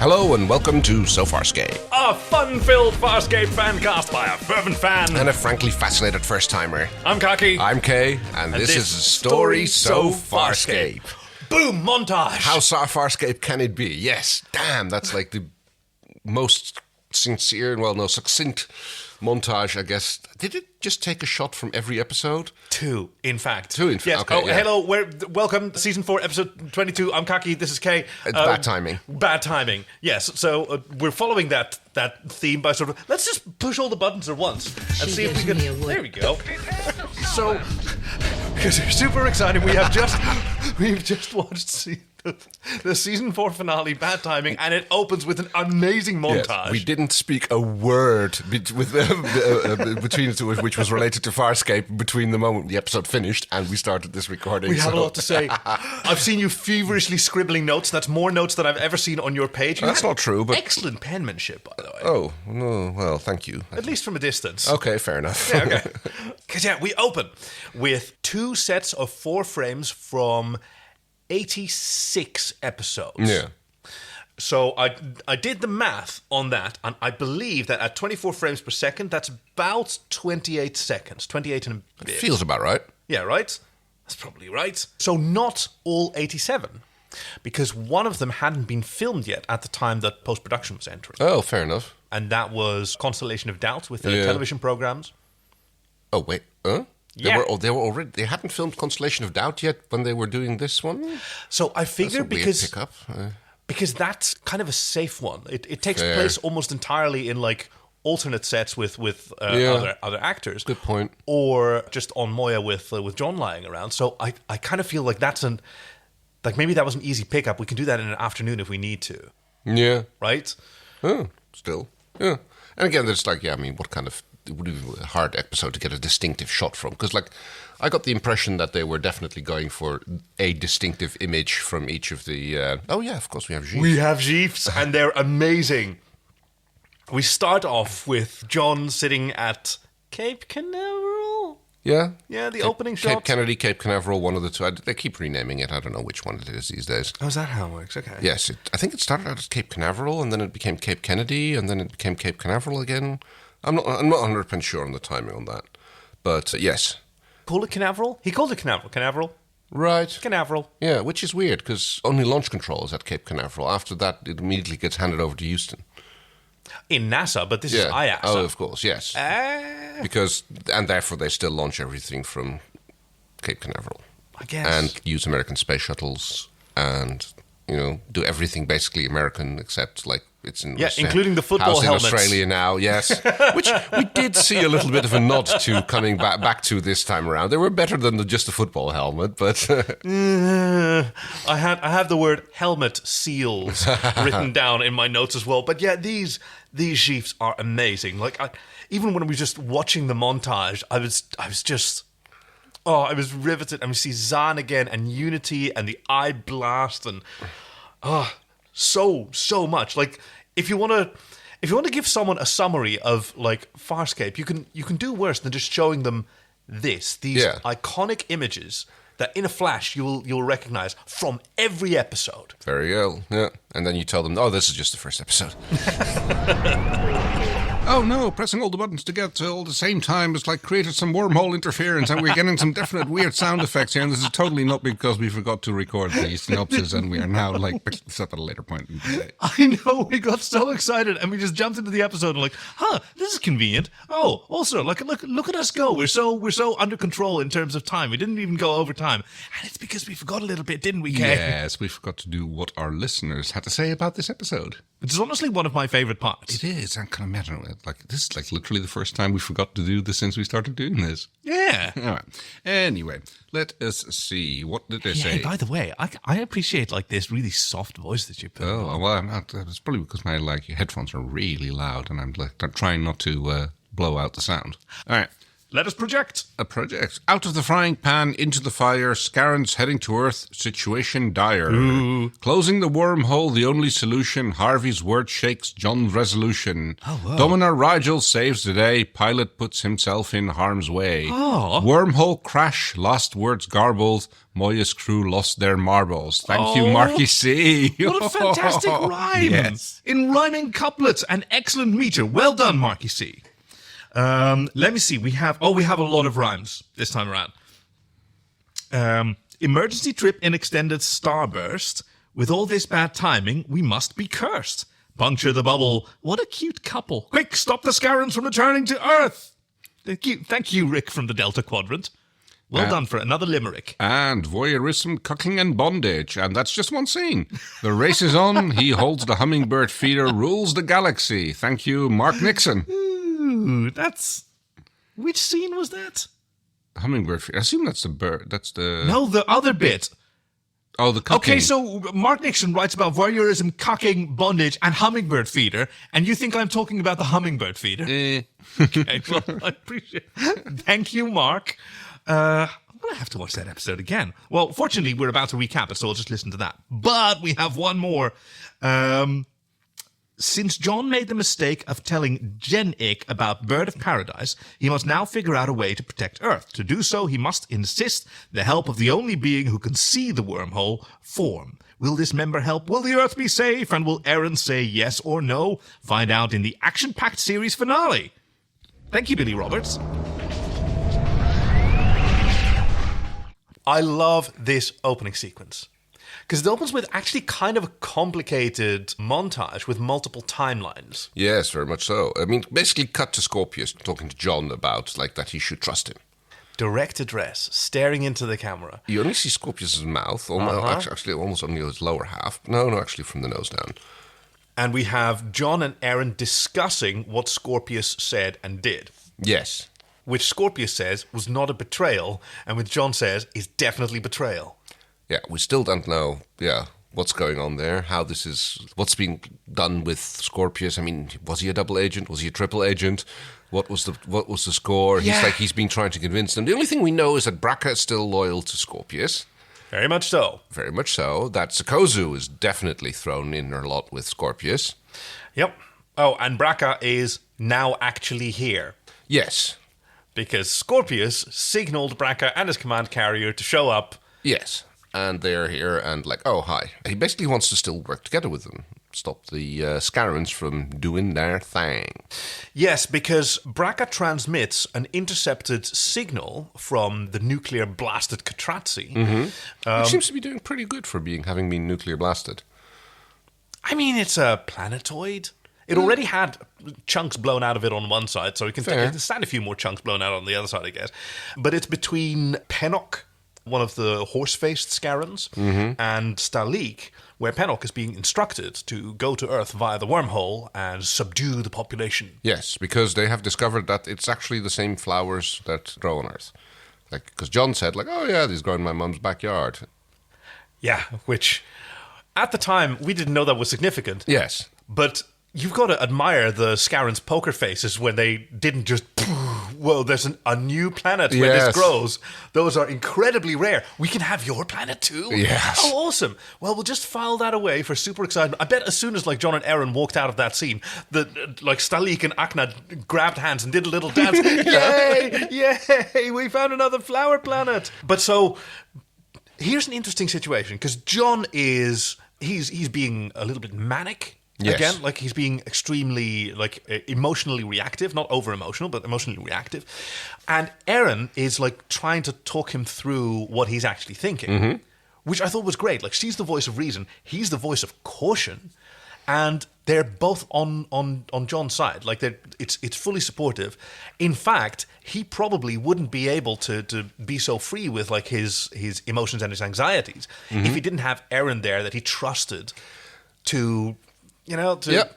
Hello and welcome to So Farscape. A fun-filled Farscape fancast by a fervent fan. And a frankly fascinated first-timer. I'm Kaki. I'm Kay, and this is Story So Farscape. Boom, montage. How Farscape can it be? Yes, damn, that's like the most sincere, succinct montage, I guess. Did it just take a shot from every episode? Two, in fact. Yes. Okay, hello, welcome, Season 4, Episode 22. I'm Kaki, this is Kay. It's bad timing. Bad timing, yes. So we're following that theme by sort of, let's just push all the buttons at once and see if we can... There we go. So, because we're super excited, we've just watched the Season 4 finale, Bad Timing, and it opens with an amazing montage. Yes, we didn't speak a word between the two, which was related to Farscape between the moment the episode finished and we started this recording. We had a lot to say. I've seen you feverishly scribbling notes. That's more notes than I've ever seen on your page. That's not true, but... Excellent penmanship, by the way. Oh, no, well, thank you. At least from a distance. Okay, fair enough. Yeah, okay. Because, we open with 2 sets of 4 frames from 86 episodes. Yeah. So I did the math on that, and I believe that at 24 frames per second, that's about 28 seconds. 28 and a bit. Feels about right. Yeah, right? That's probably right. So not all 87, because one of them hadn't been filmed yet at the time that post-production was entering. Oh, fair enough. And that was Constellation of Doubt with the television programs. Oh, wait. Huh? Yeah. They hadn't filmed Constellation of Doubt yet when they were doing this one? So I figured because that's kind of a safe one. It takes place almost entirely in like alternate sets with other actors. Good point. Or just on Moya with John lying around. So I kind of feel like maybe that was an easy pickup. We can do that in an afternoon if we need to. Yeah. Right? Oh, still. Yeah. And again, there's what kind of... It would be a hard episode to get a distinctive shot from. Because, I got the impression that they were definitely going for a distinctive image from each of the... of course, we have Jeeves. We have Jeeves, and they're amazing. We start off with John sitting at Cape Canaveral. Yeah? Yeah, the opening shot. Cape Kennedy, Cape Canaveral, one of the two. They keep renaming it. I don't know which one it is these days. Oh, is that how it works? Okay. Yes. I think it started out as Cape Canaveral, and then it became Cape Kennedy, and then it became Cape Canaveral again. I'm not 100% sure on the timing on that. But, yes. Call it Canaveral? He called it Canaveral. Canaveral? Right. Canaveral. Yeah, which is weird, because only launch control is at Cape Canaveral. After that, it immediately gets handed over to Houston. In NASA, but this is IASA. Oh, of course, yes. And therefore they still launch everything from Cape Canaveral. I guess. And use American space shuttles and, do everything basically American except, it's in including the football helmets. In Australia now, yes. Which we did see a little bit of a nod to coming back to this time around. They were better than just the football helmet, but... I have the word helmet seals written down in my notes as well. But yeah, these Jeeves are amazing. Even when we were just watching the montage, I was just... Oh, I was riveted. And we see Zahn again, and Unity, and the eye blast, and... so much. If you want to give someone a summary of Farscape, you can do worse than just showing them these iconic images that in a flash you'll recognize from every episode. Very well, yeah. And then you tell them, this is just the first episode. Oh no, pressing all the buttons together all at the same time has created some wormhole interference and we're getting some definite weird sound effects here, and this is totally not because we forgot to record the synopsis and we are now picking this up at a later point in the day. I know, we got so excited and we just jumped into the episode and this is convenient. Oh, also, look at us go. We're so under control in terms of time. We didn't even go over time. And it's because we forgot a little bit, didn't we, Kay? Yes, we forgot to do what our listeners had to say about this episode. Which is honestly one of my favourite parts. It is. I can't imagine it. This is literally the first time we forgot to do this since we started doing this. Yeah. All right. Anyway, let us see. What did they say? By the way, I appreciate this really soft voice that you put on. Oh, well, I'm not. It's probably because my headphones are really loud and I'm trying not to blow out the sound. All right. Let us project. A project. Out of the frying pan, into the fire, Scarrans heading to Earth, situation dire. Ooh. Closing the wormhole, the only solution, Harvey's word shakes John's resolution. Oh, wow. Dominar Rygel saves the day, pilot puts himself in harm's way. Oh. Wormhole crash, last words garbled, Moya's crew lost their marbles. Thank you, Marky See. What a fantastic rhyme. Yes. In rhyming couplets, an excellent meter. Well done, Marky See. Let me see. We have a lot of rhymes this time around. Emergency trip in extended starburst. With all this bad timing, we must be cursed. Puncture the bubble. What a cute couple. Quick, stop the Scarrans from returning to Earth. Thank you, Rick from the Delta Quadrant. Well done for another limerick. And Voyeurism, cucking and bondage. And that's just one scene. The race is on. He holds the hummingbird feeder, rules the galaxy. Thank you, Mark Nixon. Ooh, which scene was that? Hummingbird feeder. I assume that's the bird. That's the... No, the other bit. Oh, the cucking. Okay, so Mark Nixon writes about voyeurism, cucking, bondage, and hummingbird feeder, and you think I'm talking about the hummingbird feeder? Okay, well, I appreciate it. Thank you, Mark. I'm going to have to watch that episode again. Well, fortunately, we're about to recap it, so I'll just listen to that. But we have one more. Since John made the mistake of telling Jen-Ik about Bird of Paradise, he must now figure out a way to protect Earth. To do so, he must insist the help of the only being who can see the wormhole form. Will this member help? Will the Earth be safe? And will Aaron say yes or no? Find out in the action-packed series finale. Thank you, Billy Roberts. I love this opening sequence. Because it opens with actually kind of a complicated montage with multiple timelines. Yes, very much so. I mean, basically cut to Scorpius talking to John about like that he should trust him. Direct address, staring into the camera. You only see Scorpius' mouth, actually almost only his lower half. No, actually from the nose down. And we have John and Aaron discussing what Scorpius said and did. Yes. Which Scorpius says was not a betrayal, and which John says is definitely betrayal. Yeah, we still don't know, what's going on there, what's being done with Scorpius. I mean, was he a double agent? Was he a triple agent? What was the score? Yeah. He's been trying to convince them. The only thing we know is that Braca is still loyal to Scorpius. Very much so. Very much so. That Sokozu is definitely thrown in her lot with Scorpius. Yep. Oh, and Braca is now actually here. Yes. Because Scorpius signaled Braca and his command carrier to show up. Yes. And they're here and like, oh, hi. He basically wants to still work together with them. Stop the Scarrans from doing their thing. Yes, because Braca transmits an intercepted signal from the nuclear blasted Katratzi. Mm-hmm. Which seems to be doing pretty good for having been nuclear blasted. I mean, it's a planetoid. It already had chunks blown out of it on one side, so it can stand a few more chunks blown out on the other side, I guess. But it's between Pennock, one of the horse-faced Scarrans, and Stalik, where Pennock is being instructed to go to Earth via the wormhole and subdue the population. Yes, because they have discovered that it's actually the same flowers that grow on Earth. Like, because John said, like, oh yeah, these grow in my mum's backyard. Yeah, which, at the time, we didn't know that was significant. Yes. But you've got to admire the Scarrans' poker faces when they didn't just, whoa, there's a new planet where this grows. Those are incredibly rare. We can have your planet too? Yes. Oh, awesome. Well, we'll just file that away for super excitement. I bet as soon as like John and Aaron walked out of that scene, like Stalik and Akna grabbed hands and did a little dance. Yay! Yay! We found another flower planet. But so, here's an interesting situation, because John he's being a little bit manic. Yes. Again, like he's being extremely emotionally reactive, not over-emotional, but emotionally reactive. And Aaron is like trying to talk him through what he's actually thinking, which I thought was great. Like she's the voice of reason, he's the voice of caution, and they're both on John's side. Like it's fully supportive. In fact, he probably wouldn't be able to be so free with like his emotions and his anxieties if he didn't have Aaron there that he trusted to.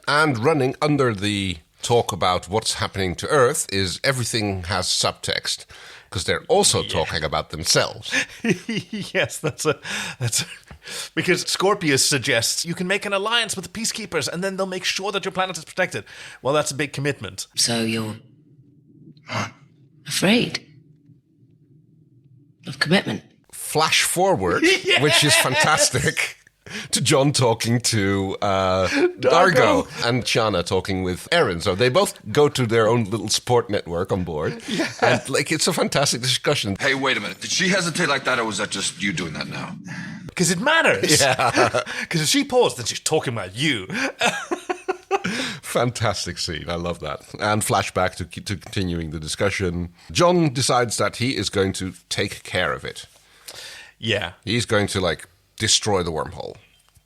And running under the talk about what's happening to Earth is everything has subtext, because they're also talking about themselves. Yes, that's because Scorpius suggests you can make an alliance with the Peacekeepers and then they'll make sure that your planet is protected. Well, that's a big commitment. So you're Afraid. Of commitment. Flash forward, which is fantastic, to John talking to Dargo and Chana talking with Aaron. So they both go to their own little support network on board. Yeah. And like it's a fantastic discussion. Hey, wait a minute. Did she hesitate like that, or was that just you doing that now? Because it matters. Yeah. Because if she paused, then she's talking about you. Fantastic scene. I love that. And flashback to continuing the discussion. John decides that he is going to take care of it. Yeah. He's going to, like, destroy the wormhole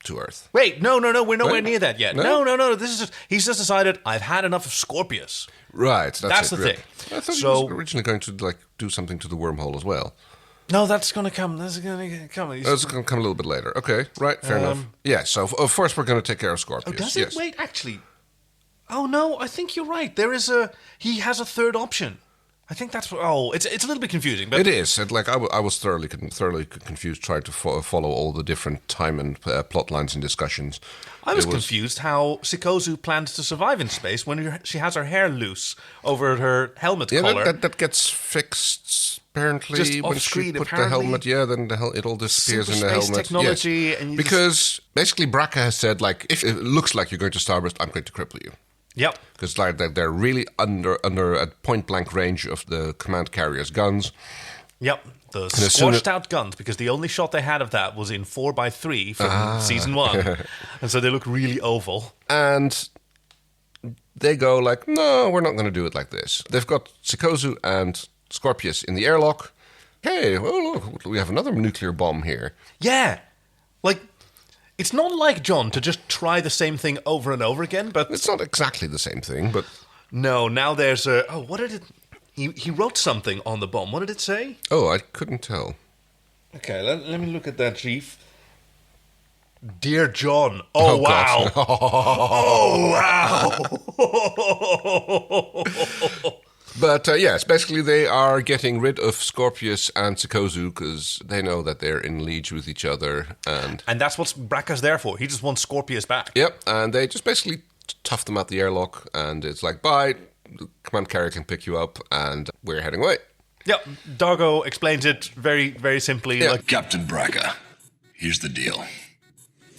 to Earth. Wait, no. We're nowhere near that yet. No? No. He's just decided, I've had enough of Scorpius. Right. That's the it. thing. I thought he was originally going to, like, do something to the wormhole as well. No, that's going to come. That's going to come. It's going to come a little bit later. Okay, right, fair enough. Yeah, so first we're going to take care of Scorpius. Oh, does it? Yes. Wait, actually. Oh, no, I think you're right. He has a third option. I think that's what... Oh, it's a little bit confusing. But it is. Like, I was thoroughly confused trying to follow all the different time and plot lines and discussions. I was confused how Sikozu plans to survive in space when she has her hair loose over her helmet collar. Yeah, that gets fixed, apparently, just when off-screen, she put the helmet. Yeah, then it all disappears in the helmet. Technology. Yes. And because basically Braca has said, like, if it looks like you're going to starburst, I'm going to cripple you. Yep. Because like they're really under a point-blank range of the command carrier's guns. Yep. The squashed-out guns, because the only shot they had of that was in 4x3 from Season 1. And so they look really oval. And they go like, no, we're not going to do it like this. They've got Sikozu and Scorpius in the airlock. Hey, well, look, we have another nuclear bomb here. Yeah. Like... It's not like John to just try the same thing over and over again, but... It's not exactly the same thing, but... No, now there's a... Oh, what did it... He wrote something on the bomb. What did it say? Oh, I couldn't tell. Okay, let me look at that, Chief. Dear John. Oh, wow. Oh, wow. But yes, basically they are getting rid of Scorpius and Sikozu because they know that they're in league with each other. And that's what Braca's there for. He just wants Scorpius back. Yep, and they just basically tough them out the airlock, and it's like, bye, the command carrier can pick you up, and we're heading away. Yep, Dargo explains it very, very simply. Yeah. Like, Captain Braca, here's the deal.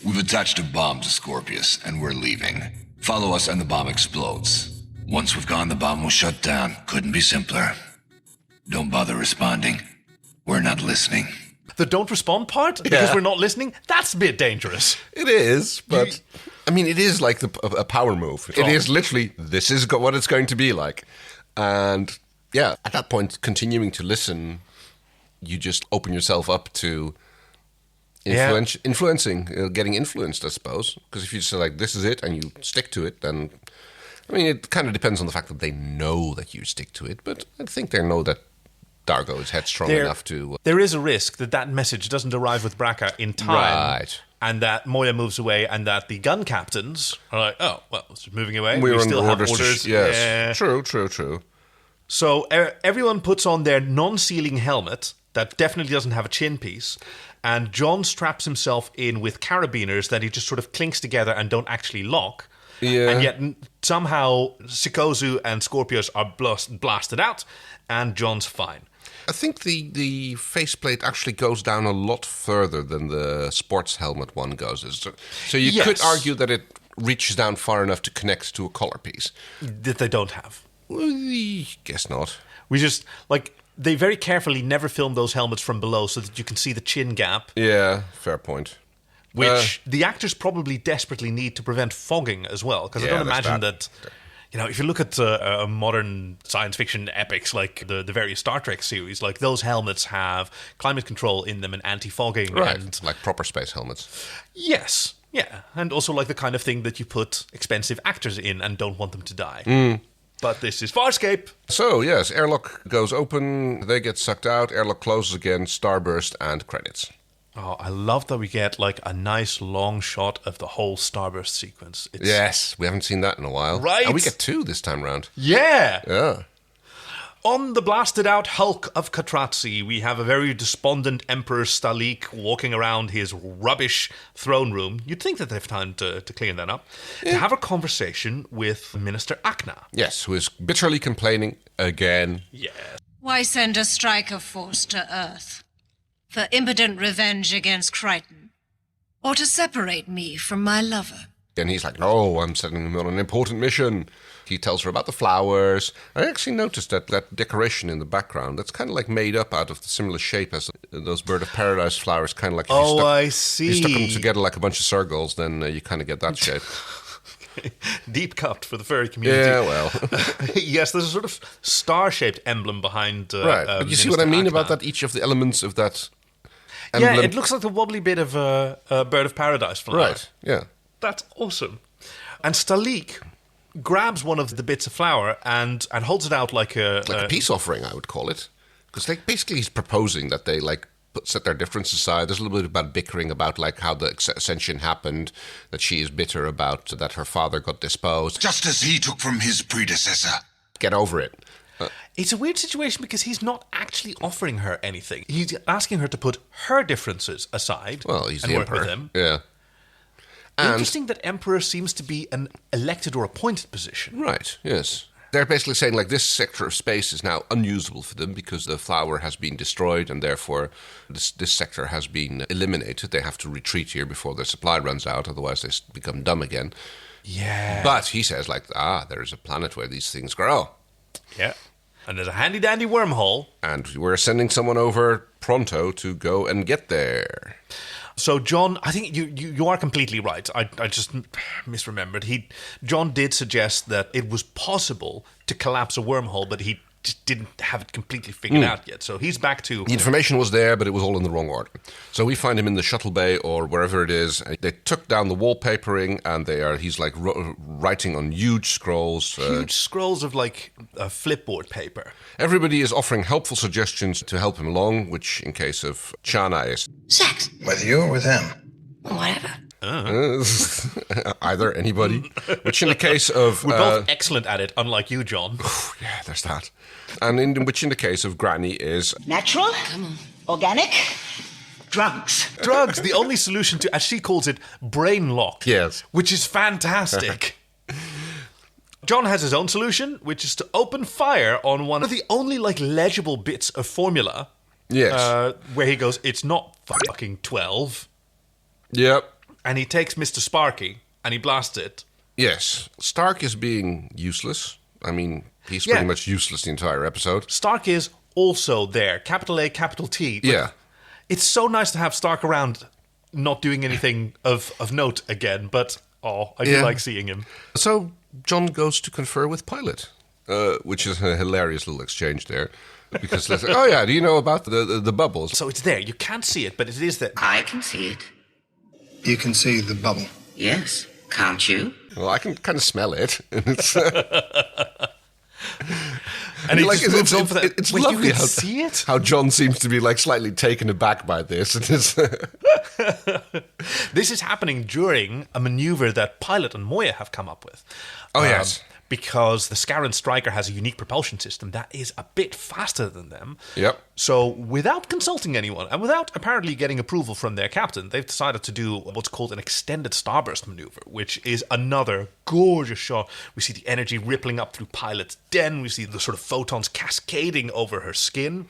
We've attached a bomb to Scorpius, and we're leaving. Follow us and the bomb explodes. Once we've gone, the bomb will shut down. Couldn't be simpler. Don't bother responding. We're not listening. The don't respond part? Because we're not listening? That's a bit dangerous. It is, but... I mean, it is like a power move. It is literally, this is what it's going to be like. And, yeah, at that point, continuing to listen, you just open yourself up to influencing, getting influenced, I suppose. Because if you say, like, this is it, and you stick to it, then... I mean, it kind of depends on the fact that they know that you stick to it, but I think they know that Dargo is headstrong enough to... There is a risk that message doesn't arrive with Braca in time. Right. And that Moya moves away, and that the gun captains are like, oh, well, it's moving away. We still have orders. orders. Yes. Yeah. True. So everyone puts on their non-sealing helmet that definitely doesn't have a chin piece, and John straps himself in with carabiners that he just sort of clinks together and don't actually lock. Yeah. And yet somehow Sikozu and Scorpius are blasted out, and John's fine. I think the faceplate actually goes down a lot further than the sports helmet one goes. So you could argue that it reaches down far enough to connect to a collar piece. That they don't have. Well, guess not. We just, like, they very carefully never film those helmets from below so that you can see the chin gap. Yeah, fair point. Which the actors probably desperately need to prevent fogging as well. Because I don't imagine that... You know, if you look at modern science fiction epics like the various Star Trek series, like those helmets have climate control in them and anti-fogging. Right, and, like proper space helmets. Yes, yeah. And also like the kind of thing that you put expensive actors in and don't want them to die. But this is Farscape. So, yes, airlock goes open, they get sucked out, airlock closes again, starburst, and credits. Oh, I love that we get like a nice long shot of the whole starburst sequence. Yes, we haven't seen that in a while. Right. And we get 2 this time round. Yeah. On the blasted out hulk of Katratzi, we have a very despondent Emperor Stalik walking around his rubbish throne room. You'd think that they have time to clean that up. Yeah. To have a conversation with Minister Akna. Yes, who is bitterly complaining again. Yes. Why send a striker force to Earth? For impotent revenge against Crichton? Or to separate me from my lover? And he's like, no, I'm sending him on an important mission. He tells her about the flowers. I actually noticed that decoration in the background, that's kind of like made up out of the similar shape as those Bird of Paradise flowers, kind of like... I see. If you stuck them together like a bunch of circles, then you kind of get that shape. Deep cut for the furry community. Yeah, well. Yes, there's a sort of star-shaped emblem behind... right, but you see what I mean about that? Each of the elements of that emblem... Yeah, it looks like the wobbly bit of a Bird of Paradise flower. Right, yeah. That's awesome. And Stalik grabs one of the bits of flower and holds it out like a peace offering, I would call it. Because like, basically he's proposing that they like set their differences aside. There's a little bit about bickering about like how the ascension happened, that she is bitter about that her father got disposed. Just as he took from his predecessor. Get over it. It's a weird situation because he's not actually offering her anything. He's asking her to put her differences aside He's and the work emperor. with him. Yeah. And interesting that emperor seems to be an elected or appointed position. Right, yes. They're basically saying, like, this sector of space is now unusable for them because the flower has been destroyed and therefore this sector has been eliminated. They have to retreat here before their supply runs out, otherwise they become dumb again. Yeah. But he says, like, there's a planet where these things grow. Yeah. And there's a handy-dandy wormhole. And we're sending someone over pronto to go and get there. So John, I think you are completely right. I just misremembered. John did suggest that it was possible to collapse a wormhole, but he just didn't have it completely figured out yet. So he's back to... The information was there, but it was all in the wrong order. So we find him in the shuttle bay or wherever it is. They took down the wallpapering, and he's like writing on huge scrolls. Huge scrolls of like flipboard paper. Everybody is offering helpful suggestions to help him along, which in case of Chana is... Sex. With you or with him? Whatever. Either, anybody. Which in the case of... We're both excellent at it, unlike you, John. Yeah, there's that. And in the case of Granny is... Natural? Come on. Organic? Drugs. Drugs, the only solution to, as she calls it, brain lock. Yes. Which is fantastic. John has his own solution, which is to open fire on one of the only, like, legible bits of formula. Yes. Where he goes, it's not fucking 12. Yep. And he takes Mr. Sparky and he blasts it. Yes. Stark is being useless. I mean, he's pretty much useless the entire episode. Stark is also there. Capital A, capital T. Like, yeah. It's so nice to have Stark around, not doing anything of note again, but, I do like seeing him. So John goes to confer with Pilot, which is a hilarious little exchange there. Because they're like, do you know about the bubbles? So it's there. You can't see it, but it is there. I can see it. You can see the bubble. Yes. Can't you? Well, I can kind of smell it. It's, and like, it's Wait, lovely you can see it? How John seems to be like slightly taken aback by this. This is happening during a maneuver that Pilot and Moya have come up with. Oh, yes. Because the Scarran Striker has a unique propulsion system that is a bit faster than them. Yep. So without consulting anyone, and without apparently getting approval from their captain, they've decided to do what's called an extended starburst maneuver, which is another gorgeous shot. We see the energy rippling up through Pilot's den. We see the sort of photons cascading over her skin.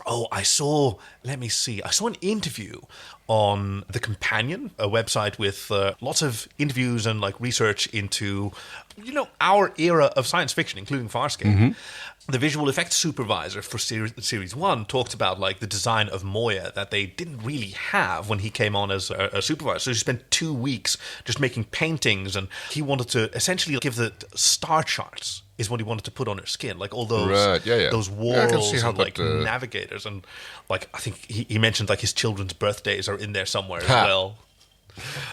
I saw an interview on The Companion, a website with lots of interviews and like research into, our era of science fiction, including Farscape. Mm-hmm. The visual effects supervisor for Series 1 talked about like the design of Moya that they didn't really have when he came on as a supervisor. So he spent 2 weeks just making paintings, and he wanted to essentially give the star charts is what he wanted to put on her skin, like all those those whorls and like navigators, and like I think he mentioned like his children's birthdays are in there somewhere as well.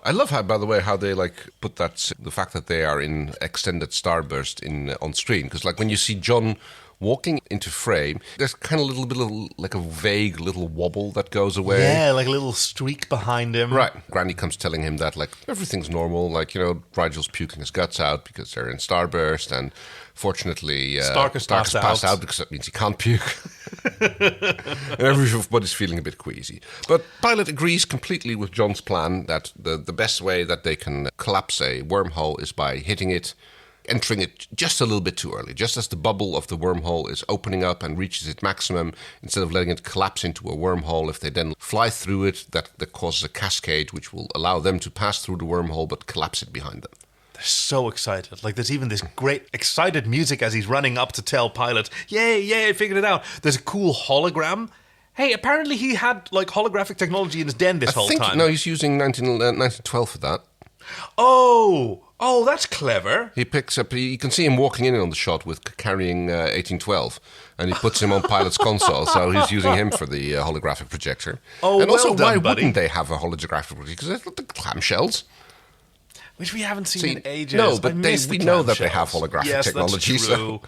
I love how, by the way, how they like put the fact that they are in extended starburst on screen, because like when you see John walking into frame, there's kind of a little bit of like a vague little wobble that goes away. Yeah, like a little streak behind him. Right. Granny comes telling him that like everything's normal, like, Rygel's puking his guts out because they're in starburst, and fortunately Stark has passed out because that means he can't puke. And everybody's feeling a bit queasy. But Pilot agrees completely with John's plan that the best way that they can collapse a wormhole is by hitting it entering it just a little bit too early. Just as the bubble of the wormhole is opening up and reaches its maximum, instead of letting it collapse into a wormhole, if they then fly through it, that causes a cascade which will allow them to pass through the wormhole but collapse it behind them. They're so excited. Like, there's even this great excited music as he's running up to tell pilots, yay, I figured it out. There's a cool hologram. Hey, apparently he had, like, holographic technology in his den this whole time. No, he's using 1912 for that. Oh, that's clever. He picks up, you can see him walking in on the shot with carrying 1812, and he puts him on pilot's console, so he's using him for the holographic projector. Oh, and also, well done, why buddy. wouldn't they have a holographic projector? Because they're the clamshells. Which we haven't seen in ages. No, but we know that they clamshells. have holographic technology. That's true. So.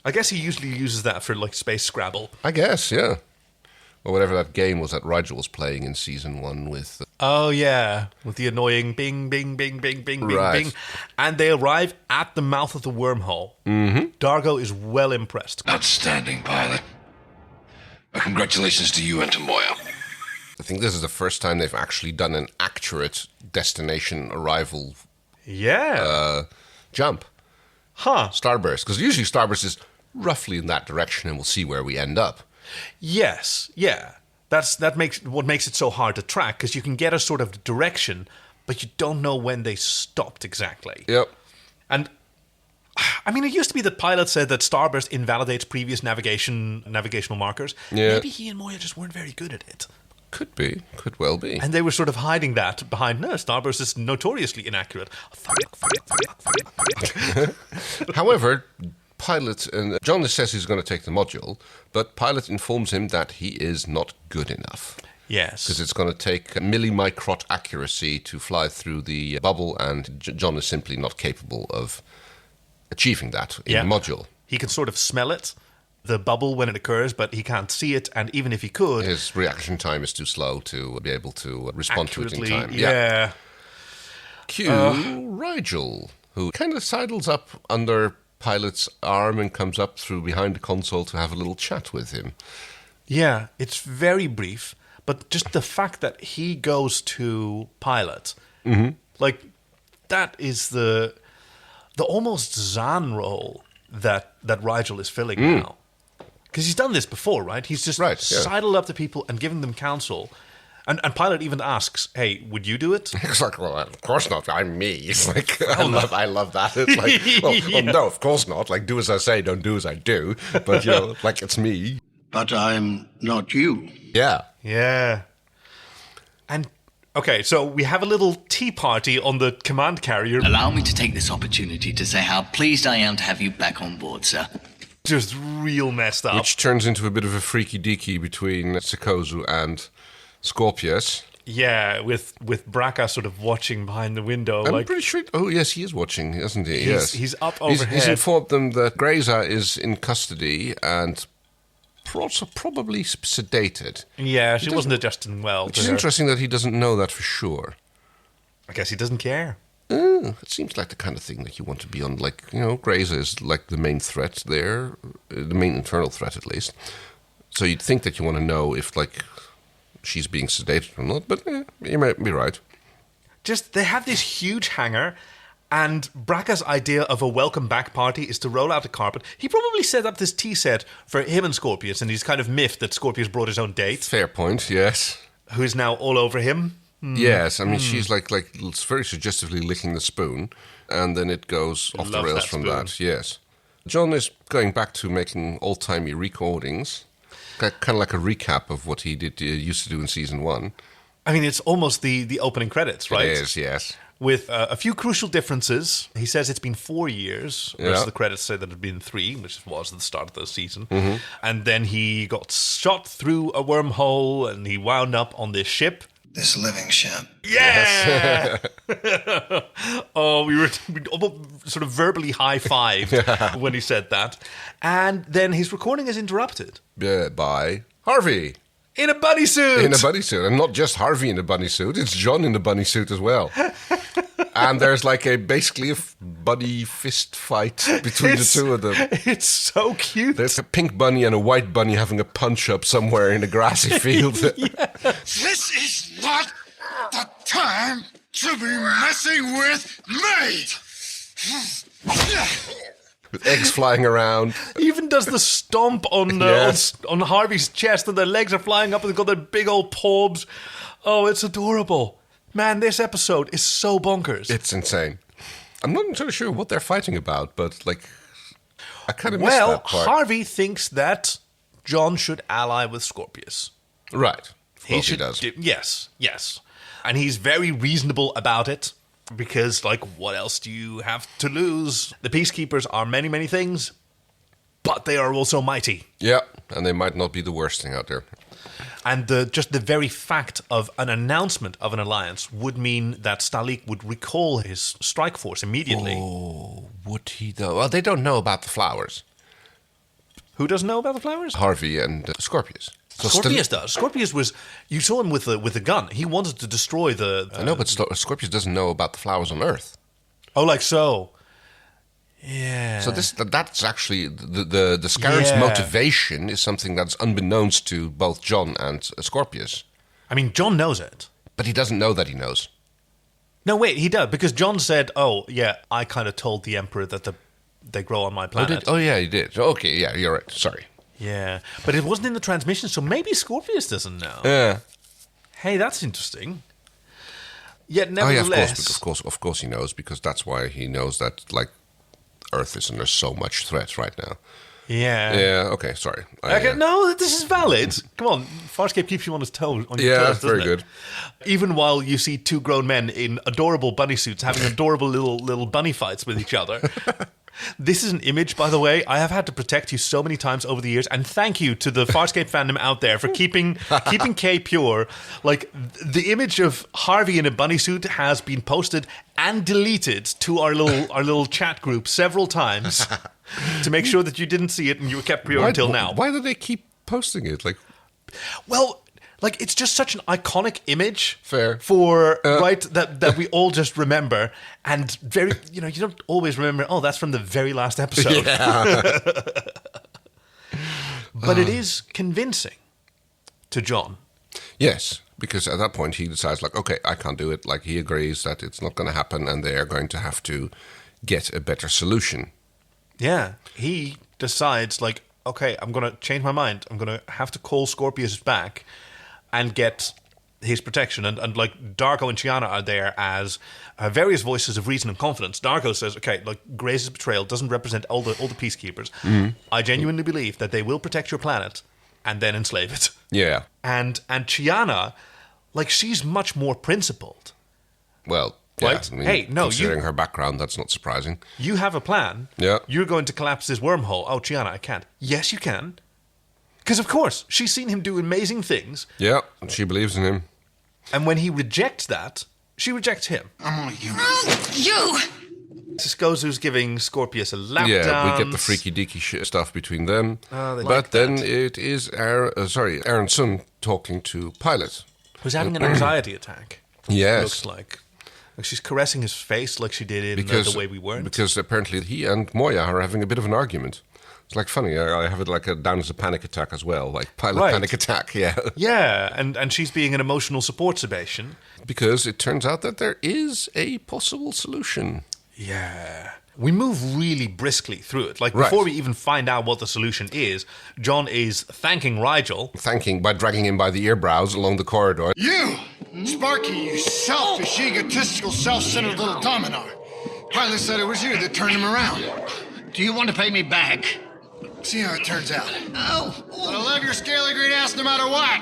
I guess he usually uses that for, like, Space Scrabble. I guess, yeah. Or whatever that game was that Rygel was playing in season 1 with... Oh, yeah. With the annoying bing, bing, bing, bing, bing, Right. bing, bing. And they arrive at the mouth of the wormhole. Mm-hmm. Dargo is well impressed. Outstanding, pilot. Congratulations to you and to Moya. I think this is the first time they've actually done an accurate destination arrival jump. Huh. Starburst. Because usually Starburst is roughly in that direction and we'll see where we end up. Yes, yeah. That makes what makes it so hard to track, because you can get a sort of direction, but you don't know when they stopped exactly. Yep. And I mean, it used to be that pilots said that Starburst invalidates previous navigational markers. Yeah. Maybe he and Moya just weren't very good at it. Could be. Could well be. And they were sort of hiding that behind, no, Starburst is notoriously inaccurate. However, Pilot, and John says he's going to take the module, but Pilot informs him that he is not good enough. Yes. Because it's going to take millimicrot accuracy to fly through the bubble, and John is simply not capable of achieving that in the module. He can sort of smell it, the bubble, when it occurs, but he can't see it, and even if he could... His reaction time is too slow to be able to respond to it in time. Yeah. Cue Rygel, who kind of sidles up under Pilot's arm and comes up through behind the console to have a little chat with him. Yeah, it's very brief, but just the fact that he goes to Pilot, like, that is the almost Zan role that Rygel is filling now. Because he's done this before, right? He's just sidled up to people and given them counsel. And Pilot even asks, hey, would you do it? It's like, well, of course not. I'm me. It's like, I love that. It's like, well, no, of course not. Like, do as I say, don't do as I do. But, you know, like, it's me. But I'm not you. Yeah. Yeah. And, okay, so we have a little tea party on the command carrier. Allow me to take this opportunity to say how pleased I am to have you back on board, sir. Just real messed up. Which turns into a bit of a freaky deaky between Sikozu and Scorpius. Yeah, with Braca sort of watching behind the window. I'm pretty sure... Oh, yes, he is watching, isn't he? He's up overhead. He's informed them that Grazer is in custody and also probably sedated. Yeah, she wasn't adjusting well. Which is interesting that he doesn't know that for sure. I guess he doesn't care. It seems like the kind of thing that you want to be on. Like, you know, Grazer is like the main threat there, the main internal threat at least. So you'd think that you want to know if, like, she's being sedated or not, but you might be right. Just, they have this huge hangar, and Braca's idea of a welcome back party is to roll out a carpet. He probably set up this tea set for him and Scorpius, and he's kind of miffed that Scorpius brought his own date. Fair point, yes. Who is now all over him. Yes, I mean, she's like it's very suggestively licking the spoon, and then it goes off the rails from that, yes. John is going back to making old-timey recordings, kind of like a recap of what he used to do in season 1. I mean, it's almost the opening credits, right? It is, yes. With a few crucial differences. He says it's been 4 years, whereas the credits say that it had been 3, which was at the start of the season. Mm-hmm. And then he got shot through a wormhole, and he wound up on this ship. This living ship. Yeah! Oh, we almost sort of verbally high-fived when he said that. And then his recording is interrupted. By Harvey. In a bunny suit! In a bunny suit. And not just Harvey in a bunny suit, it's John in a bunny suit as well. And there's like basically a bunny fist fight between the two of them. It's so cute. There's a pink bunny and a white bunny having a punch-up somewhere in a grassy field. This is not the time to be messing with me! With eggs flying around. Even does the stomp on on Harvey's chest, and their legs are flying up, and they've got their big old paws. Oh, it's adorable. Man, this episode is so bonkers. It's insane. I'm not entirely sure what they're fighting about, but, like, I kind of missed that part. Harvey thinks that John should ally with Scorpius. Right. Of course he does. Yes. And he's very reasonable about it, because, like, what else do you have to lose? The Peacekeepers are many, many things, but they are also mighty. Yeah, and they might not be the worst thing out there. And just the very fact of an announcement of an alliance would mean that Stalik would recall his strike force immediately. Oh, would he though? Well, they don't know about the flowers. Who doesn't know about the flowers? Harvey and Scorpius. So Scorpius does. Scorpius was... You saw him with a gun. He wanted to destroy the... I know, but Scorpius doesn't know about the flowers on Earth. Oh, like so. Yeah. So that's actually the Scarrans' motivation is something that's unbeknownst to both John and Scorpius. I mean, John knows it. But he doesn't know that he knows. No, wait, he does. Because John said, oh, yeah, I kind of told the Emperor that they grow on my planet. Oh, yeah, he did. Okay, yeah, you're right. Sorry. Yeah. But it wasn't in the transmission, so maybe Scorpius doesn't know. Yeah. Hey, that's interesting. Yet nevertheless... Of course he knows, because that's why he knows that, like, Earth is under so much threat right now. Yeah. Yeah, okay, sorry. No, this is valid. Come on, Farscape keeps you on his toes. Yeah, very good. Even while you see two grown men in adorable bunny suits having adorable little bunny fights with each other. This is an image, by the way, I have had to protect you so many times over the years, and thank you to the Farscape fandom out there for keeping K pure. Like, the image of Harvey in a bunny suit has been posted and deleted to our little chat group several times to make sure that you didn't see it and you were kept pure until now. Why do they keep posting it? Well, like, it's just such an iconic image. Fair. For, right, that we all just remember. And very, you don't always remember, oh, that's from the very last episode. Yeah. But it is convincing to John. Yes, because at that point he decides, like, okay, I can't do it. Like, he agrees that it's not going to happen and they are going to have to get a better solution. Yeah. He decides, like, okay, I'm going to change my mind. I'm going to have to call Scorpius back and get his protection. And like, Darko and Chiana are there as various voices of reason and confidence. Darko says, okay, like, Grace's betrayal doesn't represent all the Peacekeepers. Mm-hmm. I genuinely believe that they will protect your planet and then enslave it. Yeah. And Chiana, like, she's much more principled. Well, right? Yeah, I mean, hey, no, considering her background, that's not surprising. You have a plan. Yeah. You're going to collapse this wormhole. Oh, Chiana, I can't. Yes, you can. Because, of course, she's seen him do amazing things. Yeah, and she believes in him. And when he rejects that, she rejects him. I'm only human. You! Siskozu's giving Scorpius a lap dance. Yeah, we get the freaky deaky stuff between them. But like then it is Aaron Sun talking to Pilot. Who's having an anxiety attack. Yes. Looks like she's caressing his face like she did in The Way We Weren't. Because apparently he and Moya are having a bit of an argument. It's like funny. I have it like down as a panic attack as well, like Pilot panic attack. Yeah. Yeah, and she's being an emotional support Sebastian. Because it turns out that there is a possible solution. Yeah. We move really briskly through it. Like, before we even find out what the solution is, John is thanking Rygel. Thanking by dragging him by the earbrows along the corridor. You! Sparky, you selfish, egotistical, self-centered little Dominar. Pilot said it was you that turned him around. Do you want to pay me back? See how it turns out. Oh! But I love your scaly green ass no matter what!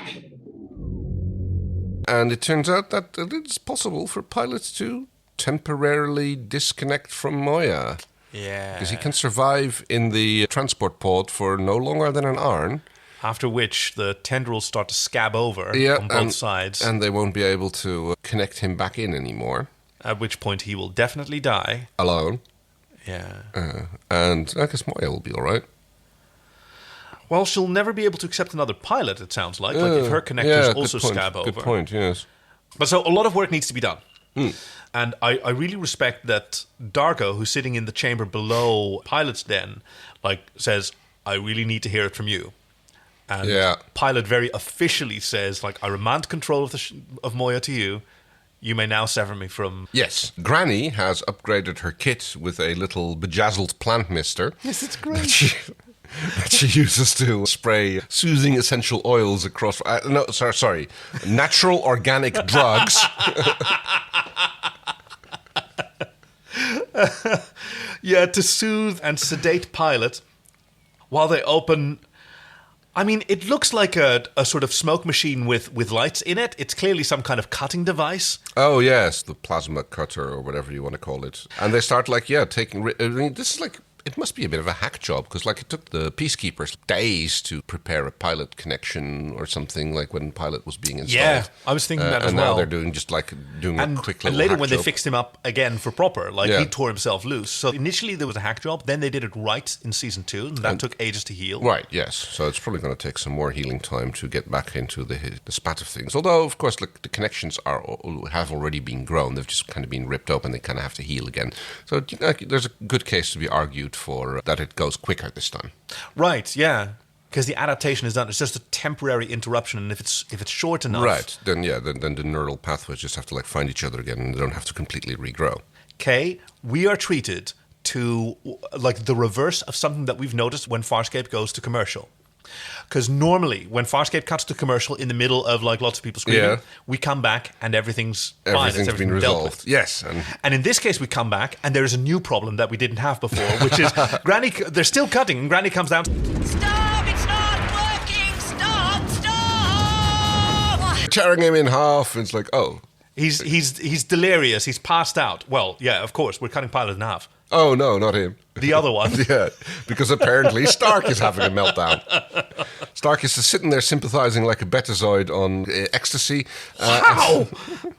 And it turns out that it is possible for pilots to temporarily disconnect from Moya. Yeah. Because he can survive in the transport pod for no longer than an hour. After which the tendrils start to scab over on both sides. And they won't be able to connect him back in anymore. At which point he will definitely die. Alone. Yeah. And I guess Moya will be all right. Well, she'll never be able to accept another pilot, it sounds like. Like, if her connectors also scab over. Good point, yes. But so a lot of work needs to be done. And I really respect that Darko, who's sitting in the chamber below Pilot's den, like, says, I really need to hear it from you. And Pilot very officially says, like, I remand control of Moya to you. You may now sever me from... Yes, Granny has upgraded her kit with a little bejazzled plant mister. Yes, it's great. That she uses to spray soothing essential oils across... sorry. Natural organic drugs. Yeah, to soothe and sedate Pilot while they open... I mean, it looks like a sort of smoke machine with lights in it. It's clearly some kind of cutting device. Oh, yes, the plasma cutter or whatever you want to call it. And they start, taking... I mean, this is like... It must be a bit of a hack job, because it took the peacekeepers days to prepare a pilot connection or something, like when pilot was being installed. Yeah, I was thinking that as well. And now they're doing a quick little And later hack when job. they fixed him up again for proper, he tore himself loose. So initially there was a hack job, then they did it right in Season 2, and that took ages to heal. Right, yes. So it's probably going to take some more healing time to get back into the spat of things. Although, of course, the connections have already been grown. They've just kind of been ripped open. They kind of have to heal again. So there's a good case to be argued for that it goes quicker this time. Right, yeah. Because the adaptation is done. It's just a temporary interruption, and if it's short enough... Right, then the neural pathways just have to find each other again, and they don't have to completely regrow. Okay, we are treated to the reverse of something that we've noticed when Farscape goes to commercial. Because normally, when Farscape cuts to commercial in the middle of lots of people screaming, we come back and everything's fine. Everything's been resolved. Yes. And in this case, we come back and there's a new problem that we didn't have before, which is Granny, they're still cutting, and Granny comes down. Stop! It's not working! Stop! Tearing him in half, and it's oh. He's delirious, he's passed out. Well, yeah, of course, we're cutting Pilot in half. Oh, no, not him. The other one. Yeah, because apparently Stark is having a meltdown. Stark is sitting there sympathizing like a Betazoid on ecstasy. Wow!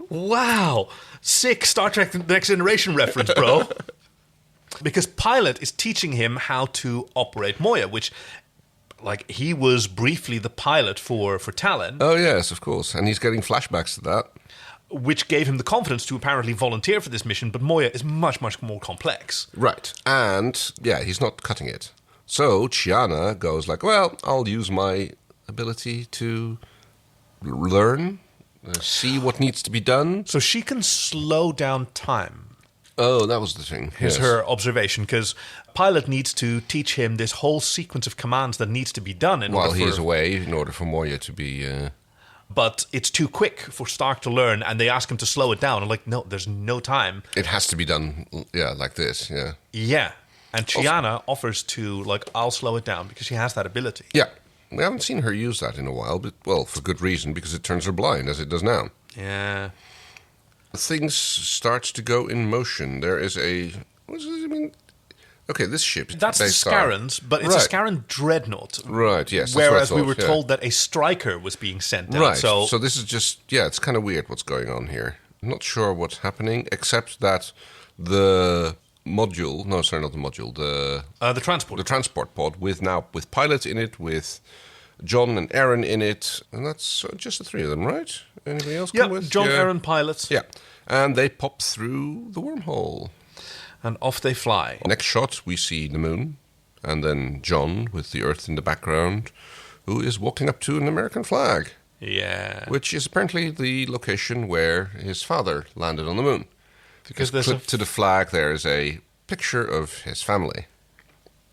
Wow! Sick Star Trek The Next Generation reference, bro. Because Pilot is teaching him how to operate Moya, which... he was briefly the pilot for Talon. Oh, yes, of course. And he's getting flashbacks to that. Which gave him the confidence to apparently volunteer for this mission, but Moya is much, much more complex. Right. And, yeah, he's not cutting it. So Chiana goes well, I'll use my ability to learn, see what needs to be done. So she can slow down time. Oh, that was the thing. Is her observation, because Pilot needs to teach him this whole sequence of commands that needs to be done while he is away, in order for Moya to be... But it's too quick for Stark to learn, and they ask him to slow it down. And no, there's no time. It has to be done, like this, yeah. Yeah, and Chiana offers to, I'll slow it down, because she has that ability. Yeah, we haven't seen her use that in a while, but, for good reason, because it turns her blind, as it does now. Yeah. Things start to go in motion. There is a... Okay, this ship... That's the Scarrans, but it's a Scarran dreadnought. Right, yes. Whereas we were told that a striker was being sent down. Right, so this is just... Yeah, it's kind of weird what's going on here. I'm not sure what's happening, except that the module... No, sorry, not the module. The transport. The transport pod with Pilot in it, with John and Aaron in it. And that's just the three of them, right? Anybody else come with? John, Aaron, Pilot. Yeah. And they pop through the wormhole. And off they fly. Next shot, we see the moon, and then John with the Earth in the background, who is walking up to an American flag. Yeah. Which is apparently the location where his father landed on the moon. Because clipped to the flag, there is a picture of his family.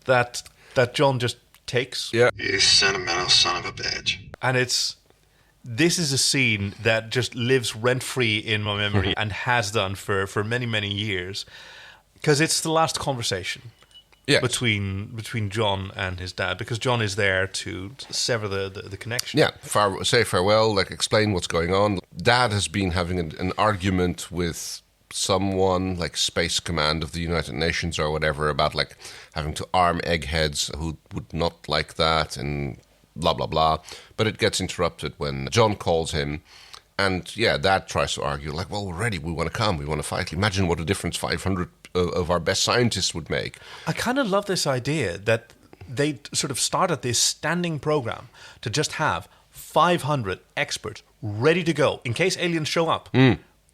That John just takes. Yeah. You sentimental son of a bitch. And this is a scene that just lives rent-free in my memory and has done for many, many years. Because it's the last conversation between John and his dad, because John is there to sever the connection. Yeah, say farewell, explain what's going on. Dad has been having an argument with someone, Space Command of the United Nations or whatever, about having to arm eggheads who would not like that, and blah, blah, blah. But it gets interrupted when John calls him. And, Dad tries to argue, well, we're ready, we want to come, we want to fight. Imagine what a difference 500 of our best scientists would make. I kind of love this idea that they sort of started this standing program to just have 500 experts ready to go in case aliens show up.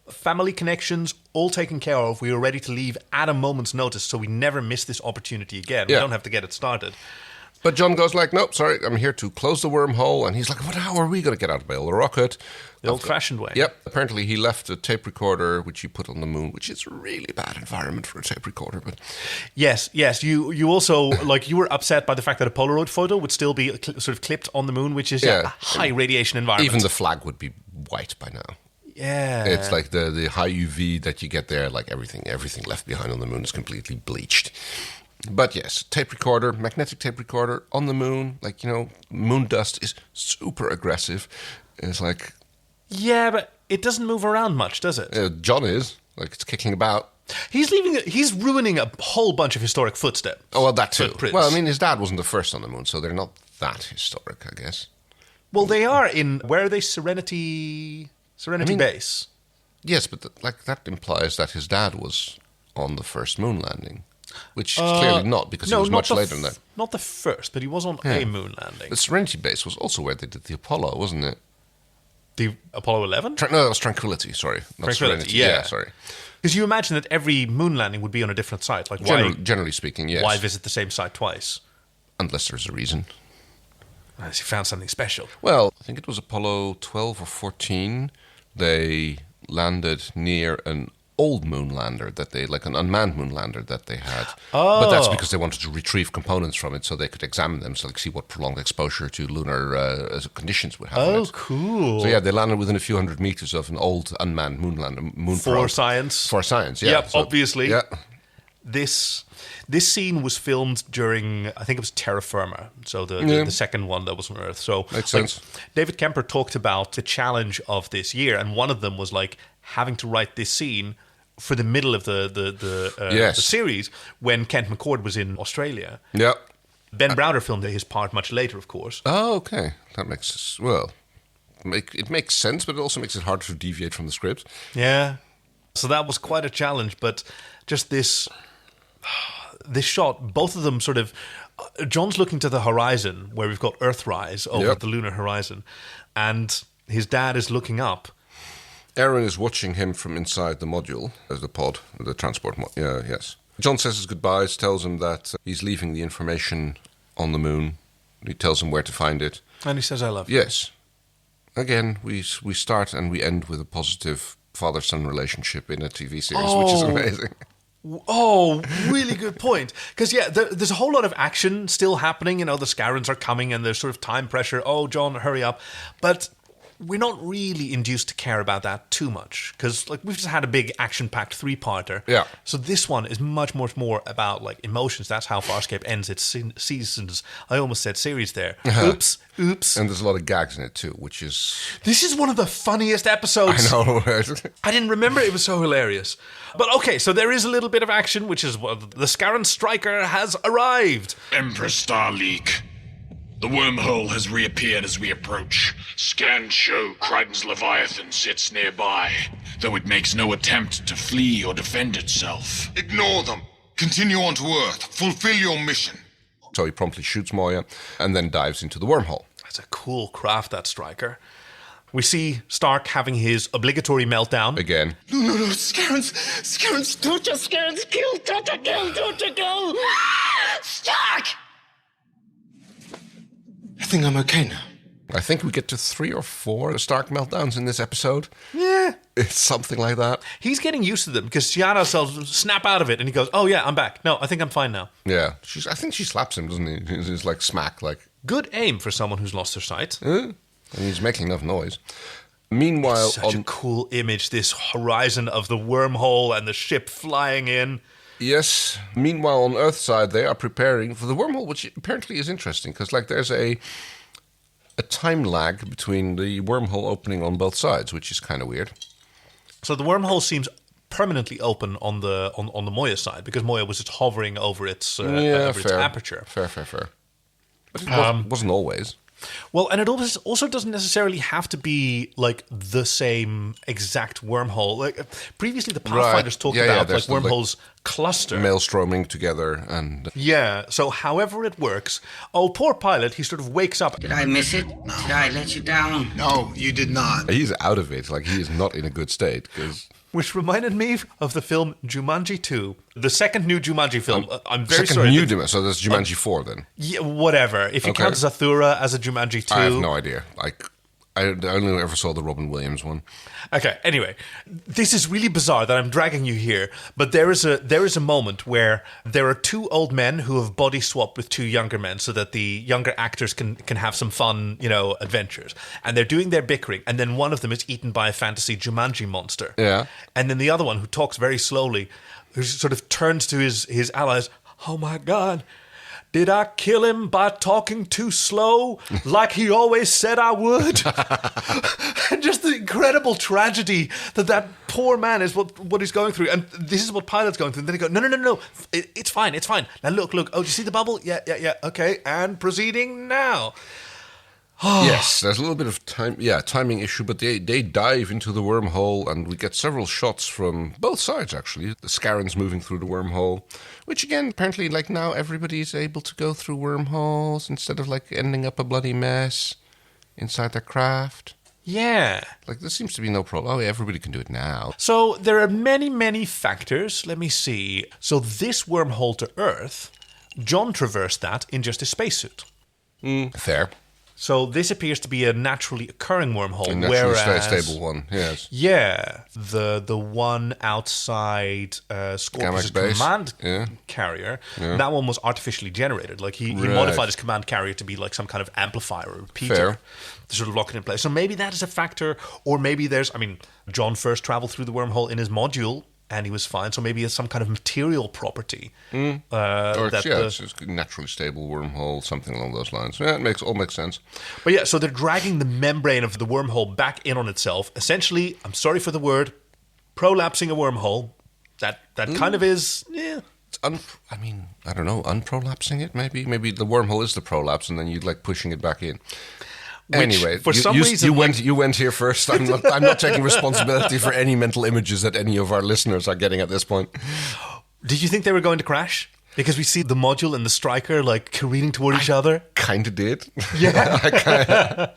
Family connections, all taken care of. We are ready to leave at a moment's notice, so we never miss this opportunity again. We don't have to get it started. But John goes like, nope, sorry, I'm here to close the wormhole. And he's like, what? How are we going to get out of the rocket? The old-fashioned way. Yep. Apparently he left a tape recorder, which he put on the moon, which is a really bad environment for a tape recorder. But Yes. You also, like, you were upset by the fact that a Polaroid photo would still be sort of clipped on the moon, which is a high radiation environment. Even the flag would be white by now. Yeah. It's like the high UV that you get there, like everything left behind on the moon is completely bleached. But yes, tape recorder, magnetic tape recorder on the moon, like, moon dust is super aggressive. It's like... Yeah, but it doesn't move around much, does it? John is. Like, it's kicking about. He's ruining a whole bunch of historic footsteps. Oh, well, that too. Footprints. Well, I mean, his dad wasn't the first on the moon, so they're not that historic, I guess. Well, they are in... Where are they? Serenity Base. Yes, but that implies that his dad was on the first moon landing. Which clearly not, because he was much later than that. Not the first, but he was on a moon landing. The Serenity Base was also where they did the Apollo, wasn't it? The Apollo 11? No, that was Tranquility, sorry. Not Tranquility, Serenity. yeah. Sorry. Because you imagine that every moon landing would be on a different site. Like Generally speaking, yes. Why visit the same site twice? Unless there's a reason. Unless you found something special. Well, I think it was Apollo 12 or 14. They landed near an old moon lander like an unmanned moon lander that they had. Oh. But that's because they wanted to retrieve components from it so they could examine them, so see what prolonged exposure to lunar conditions would have. Oh, cool. So yeah, they landed within a few hundred meters of an old unmanned moon lander. For science. For science, yeah. Yep, obviously. Yeah. This scene was filmed during, I think it was Terra Firma, so the second one that was on Earth. So makes sense. David Kemper talked about the challenge of this year, and one of them was like having to write this scene for the middle of the series when Kent McCord was in Australia. Yeah. Ben Browder filmed his part much later, of course. Oh, okay. That makes it makes sense, but it also makes it harder to deviate from the script. Yeah. So that was quite a challenge, but just this shot, both of them sort of... John's looking to the horizon, where we've got Earthrise over the lunar horizon, and his dad is looking up. Aaron is watching him from inside the module, as the pod, the transport mod. Yeah, yes. John says his goodbyes, tells him that he's leaving the information on the moon. He tells him where to find it. And he says, I love you. Yes. Again, we start and we end with a positive father-son relationship in a TV series, which is amazing. Oh, really good point. Because, there's a whole lot of action still happening. The Scarrans are coming and there's sort of time pressure. Oh, John, hurry up. But we're not really induced to care about that too much. Because, we've just had a big action-packed three-parter. Yeah. So this one is much more about, emotions. That's how Farscape ends its seasons. I almost said series there. Oops. And there's a lot of gags in it, too, which is... This is one of the funniest episodes. I know. I didn't remember it was so hilarious. But okay, so there is a little bit of action, which is the Scarran striker has arrived. Empress Starleak. The wormhole has reappeared as we approach. Scans show Crichton's Leviathan sits nearby, though it makes no attempt to flee or defend itself. Ignore them. Continue on to Earth. Fulfill your mission. So he promptly shoots Moya and then dives into the wormhole. That's a cool craft, that striker. We see Stark having his obligatory meltdown. Again. No, Scarrans, don't you Scarrans kill, don't you kill. Stark! I think I'm okay now. I think we get to 3 or 4 Stark meltdowns in this episode. Yeah. It's something like that. He's getting used to them because Shiana will snap out of it and he goes, oh yeah, I'm back. No, I think I'm fine now. Yeah. I think she slaps him, doesn't he? He's like smack, like... Good aim for someone who's lost their sight. And he's making enough noise. Meanwhile... It's such a cool image, this horizon of the wormhole and the ship flying in. Yes. Meanwhile, on Earthside, they are preparing for the wormhole, which apparently is interesting because, there's a time lag between the wormhole opening on both sides, which is kind of weird. So the wormhole seems permanently open on the Moya side because Moya was just hovering over its aperture. Fair. But it wasn't always. Well, and it also doesn't necessarily have to be the same exact wormhole. Previously, the Pathfinders talked about wormholes cluster, maelstroming together, and So, however it works. Oh, poor pilot! He sort of wakes up. Did I miss it? No. Did I let you down? No, you did not. He's out of it. He is not in a good state because which reminded me of the film Jumanji 2, the second new Jumanji film. I'm very Second sorry. new Jumanji, so that's Jumanji 4 then? Yeah, whatever. If you count Zathura as a Jumanji 2. I have no idea. I only ever saw the Robin Williams one. Okay, anyway, this is really bizarre that I'm dragging you here, but there is a moment where there are two old men who have body swapped with two younger men so that the younger actors can have some fun, adventures. And they're doing their bickering, and then one of them is eaten by a fantasy Jumanji monster. Yeah. And then the other one, who talks very slowly, who sort of turns to his allies, "Oh my God, did I kill him by talking too slow, like he always said I would?" And just the incredible tragedy that poor man is what he's going through. And this is what Pilot's going through. And then he goes, no. It's fine. Now look. Oh, do you see the bubble? Yeah. Okay, and proceeding now. Yes, there's a little bit of timing issue, but they dive into the wormhole, and we get several shots from both sides, actually. The Scarrans moving through the wormhole, which again, apparently, now everybody's able to go through wormholes instead of, ending up a bloody mess inside their craft. Yeah. There seems to be no problem. Oh, yeah, everybody can do it now. So there are many, many factors. Let me see. So this wormhole to Earth, John traversed that in just a spacesuit. Fair. So this appears to be a naturally occurring wormhole, A naturally whereas stable one, yes. Yeah, the one outside Scorpius' command carrier, that one was artificially generated. He modified his command carrier to be some kind of amplifier or repeater. Fair. To sort of lock it in place. So maybe that is a factor, or maybe John first traveled through the wormhole in his module, and he was fine. So maybe it's some kind of material property. It's just a naturally stable wormhole, something along those lines. Yeah, it all makes sense. But yeah, so they're dragging the membrane of the wormhole back in on itself. Essentially, I'm sorry for the word, prolapsing a wormhole. That kind of is, yeah. It's I don't know, unprolapsing it maybe? Maybe the wormhole is the prolapse, and then you'd pushing it back in. Anyway, for some reason, you went here first. I'm not taking responsibility for any mental images that any of our listeners are getting at this point. Did you think they were going to crash? Because we see the module and the striker careening toward each other. Kind of did. Yeah.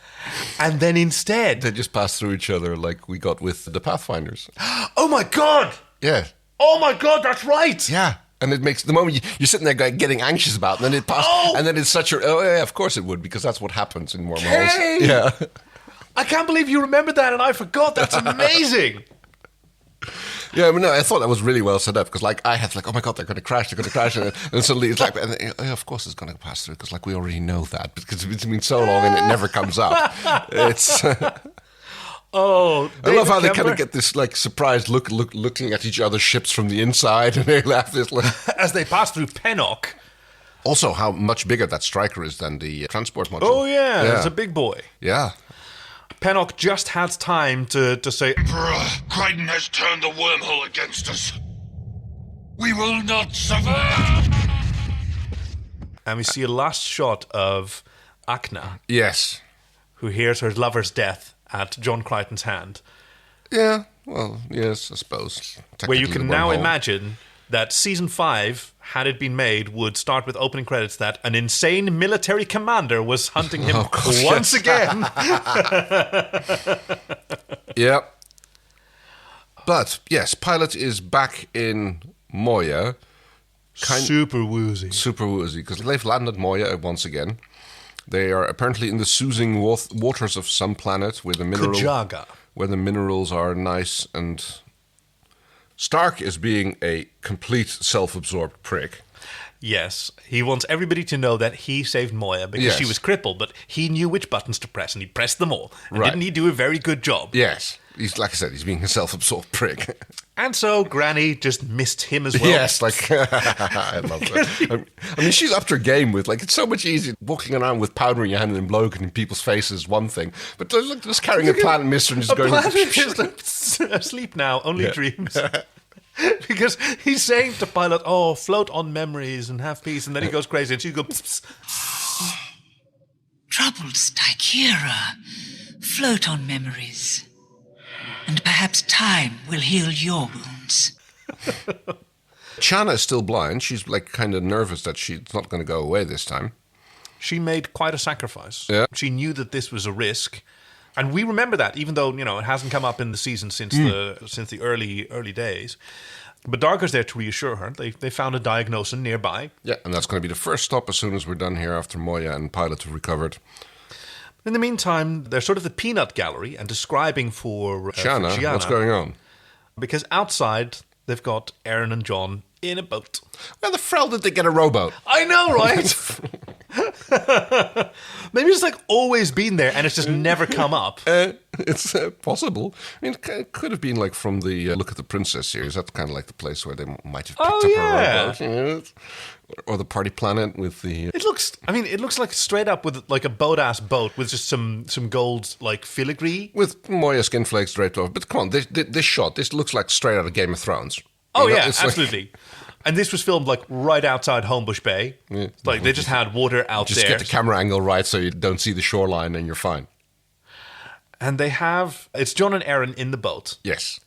And then instead, they just passed through each other like we got with the Pathfinders. Oh my God! Yeah. Oh my God, that's right. Yeah. And it makes the moment you're sitting there getting anxious about it, and then it passed, and then it's such a of course it would, because that's what happens in wormholes. Hey! Yeah, I can't believe you remembered that, and I forgot. That's amazing. Yeah, no, I thought that was really well set up, because I had oh my God, they're going to crash, and suddenly it's of course it's going to pass through, because we already know that, because it's been so long and it never comes up. It's. Oh, I love how they kind of get this surprised looking at each other's ships from the inside, and they laugh this as they pass through Pennock. Also, how much bigger that striker is than the transport module. Oh yeah, it's a big boy. Yeah. Pennock just had time to say, Emperor, Crichton has turned the wormhole against us. We will not survive. And we see a last shot of Akna. Yes. Who hears her lover's death at John Crichton's hand. Yeah, well, yes, I suppose. Where you can now imagine that season 5, had it been made, would start with opening credits that an insane military commander was hunting him once again. Yep. But, yes, Pilot is back in Moya. Super woozy. Super woozy, because they've landed Moya once again. They are apparently in the soothing waters of some planet where the minerals are nice, and Stark is being a complete self-absorbed prick. Yes, he wants everybody to know that he saved Moya because she was crippled, but he knew which buttons to press, and he pressed them all. And didn't he do a very good job? Yes. He's, like I said, he's being a self-absorbed prick. And so Granny just missed him as well. Yes, I love that. I mean, she's up to her game with, it's so much easier walking around with powder in your hand and blowing in people's faces is one thing. But just carrying a planet mister and just going... Just asleep now, only dreams. Because he's saying to Pilot, float on memories and have peace. And then he goes crazy and she goes... Troubled Stykera, float on memories. And perhaps time will heal your wounds. Chana is still blind. She's kind of nervous that she's not going to go away this time. She made quite a sacrifice. Yeah. She knew that this was a risk, And we remember that, even though, it hasn't come up in the season since the early days. But Dargo's there to reassure her. They found a diagnosis nearby. Yeah, and that's going to be the first stop as soon as we're done here after Moya and Pilot have recovered. In the meantime, they're sort of the peanut gallery and describing for Shanna, what's going on? Because outside, they've got Aaron and John in a boat. Where the hell did they get a rowboat? I know, right? Maybe it's like always been there and it's just never come up. It's possible. I mean, it could have been like from the Look at the Princess series. That's kind of like the place where they might have picked up a rowboat. Or the Party Planet with the... It looks like straight up with like a boat-ass boat with just some gold like filigree. With Moya skin flakes draped over. But come on, this shot, this looks like straight out of Game of Thrones. Oh, yeah, absolutely. And this was filmed like right outside Homebush Bay. Yeah. Like they just had water out there. Just get the camera angle right so you don't see the shoreline and you're fine. And it's John and Aaron in the boat. Yes.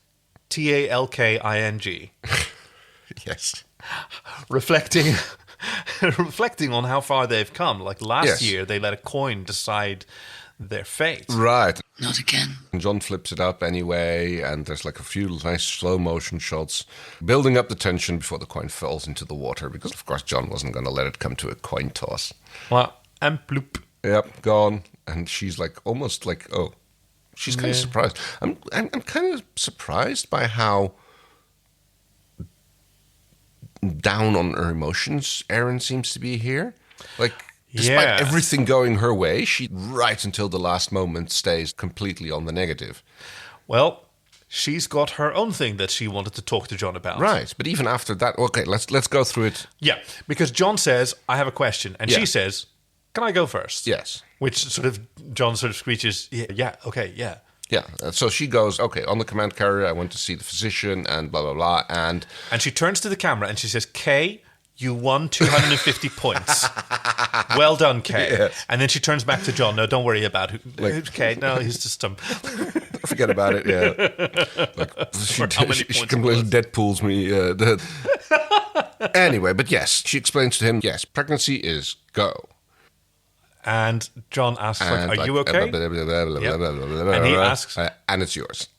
Talking. Yes. Reflecting on how far they've come. Like last year, they let a coin decide their fate. Right. Not again. And John flips it up anyway, and there's like a few nice slow motion shots building up the tension before the coin falls into the water, because of course John wasn't going to let it come to a coin toss. Well, and bloop. Yep, gone. And she's like almost like, oh, she's kind of surprised. I'm kind of surprised by how down on her emotions Aaron seems to be here. Like, despite everything going her way, she, right until the last moment, stays completely on the negative. Well, she's got her own thing that she wanted to talk to John about. Right, but even after that, okay, let's go through it. Yeah, because John says, I have a question. And she says, can I go first? Yes. Which sort of, John sort of screeches, yeah, okay, yeah. Yeah, so she goes, okay, on the command carrier, I went to see the physician and blah, blah, blah. And she turns to the camera and she says, Kay, you won 250 points. Well done, Kay. Yes. And then she turns back to John. No, don't worry about who's Kay. No, he's just... Forget about it, yeah. Like, she completely Deadpools me. Anyway, but yes, she explains to him, yes, pregnancy is go. And John asks, are you okay? And he asks... and it's yours.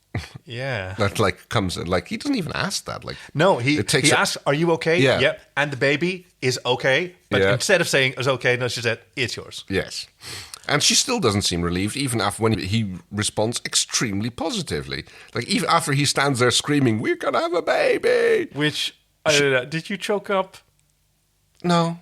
Yeah. That comes, he doesn't even ask that. No, he asks, are you okay? Yeah. Yep. And the baby is okay. But instead of saying it's okay, no, she said, it's yours. Yes. And she still doesn't seem relieved, even after when he responds extremely positively. Like, even after he stands there screaming, we're going to have a baby. Which, I don't know, did you choke up? No.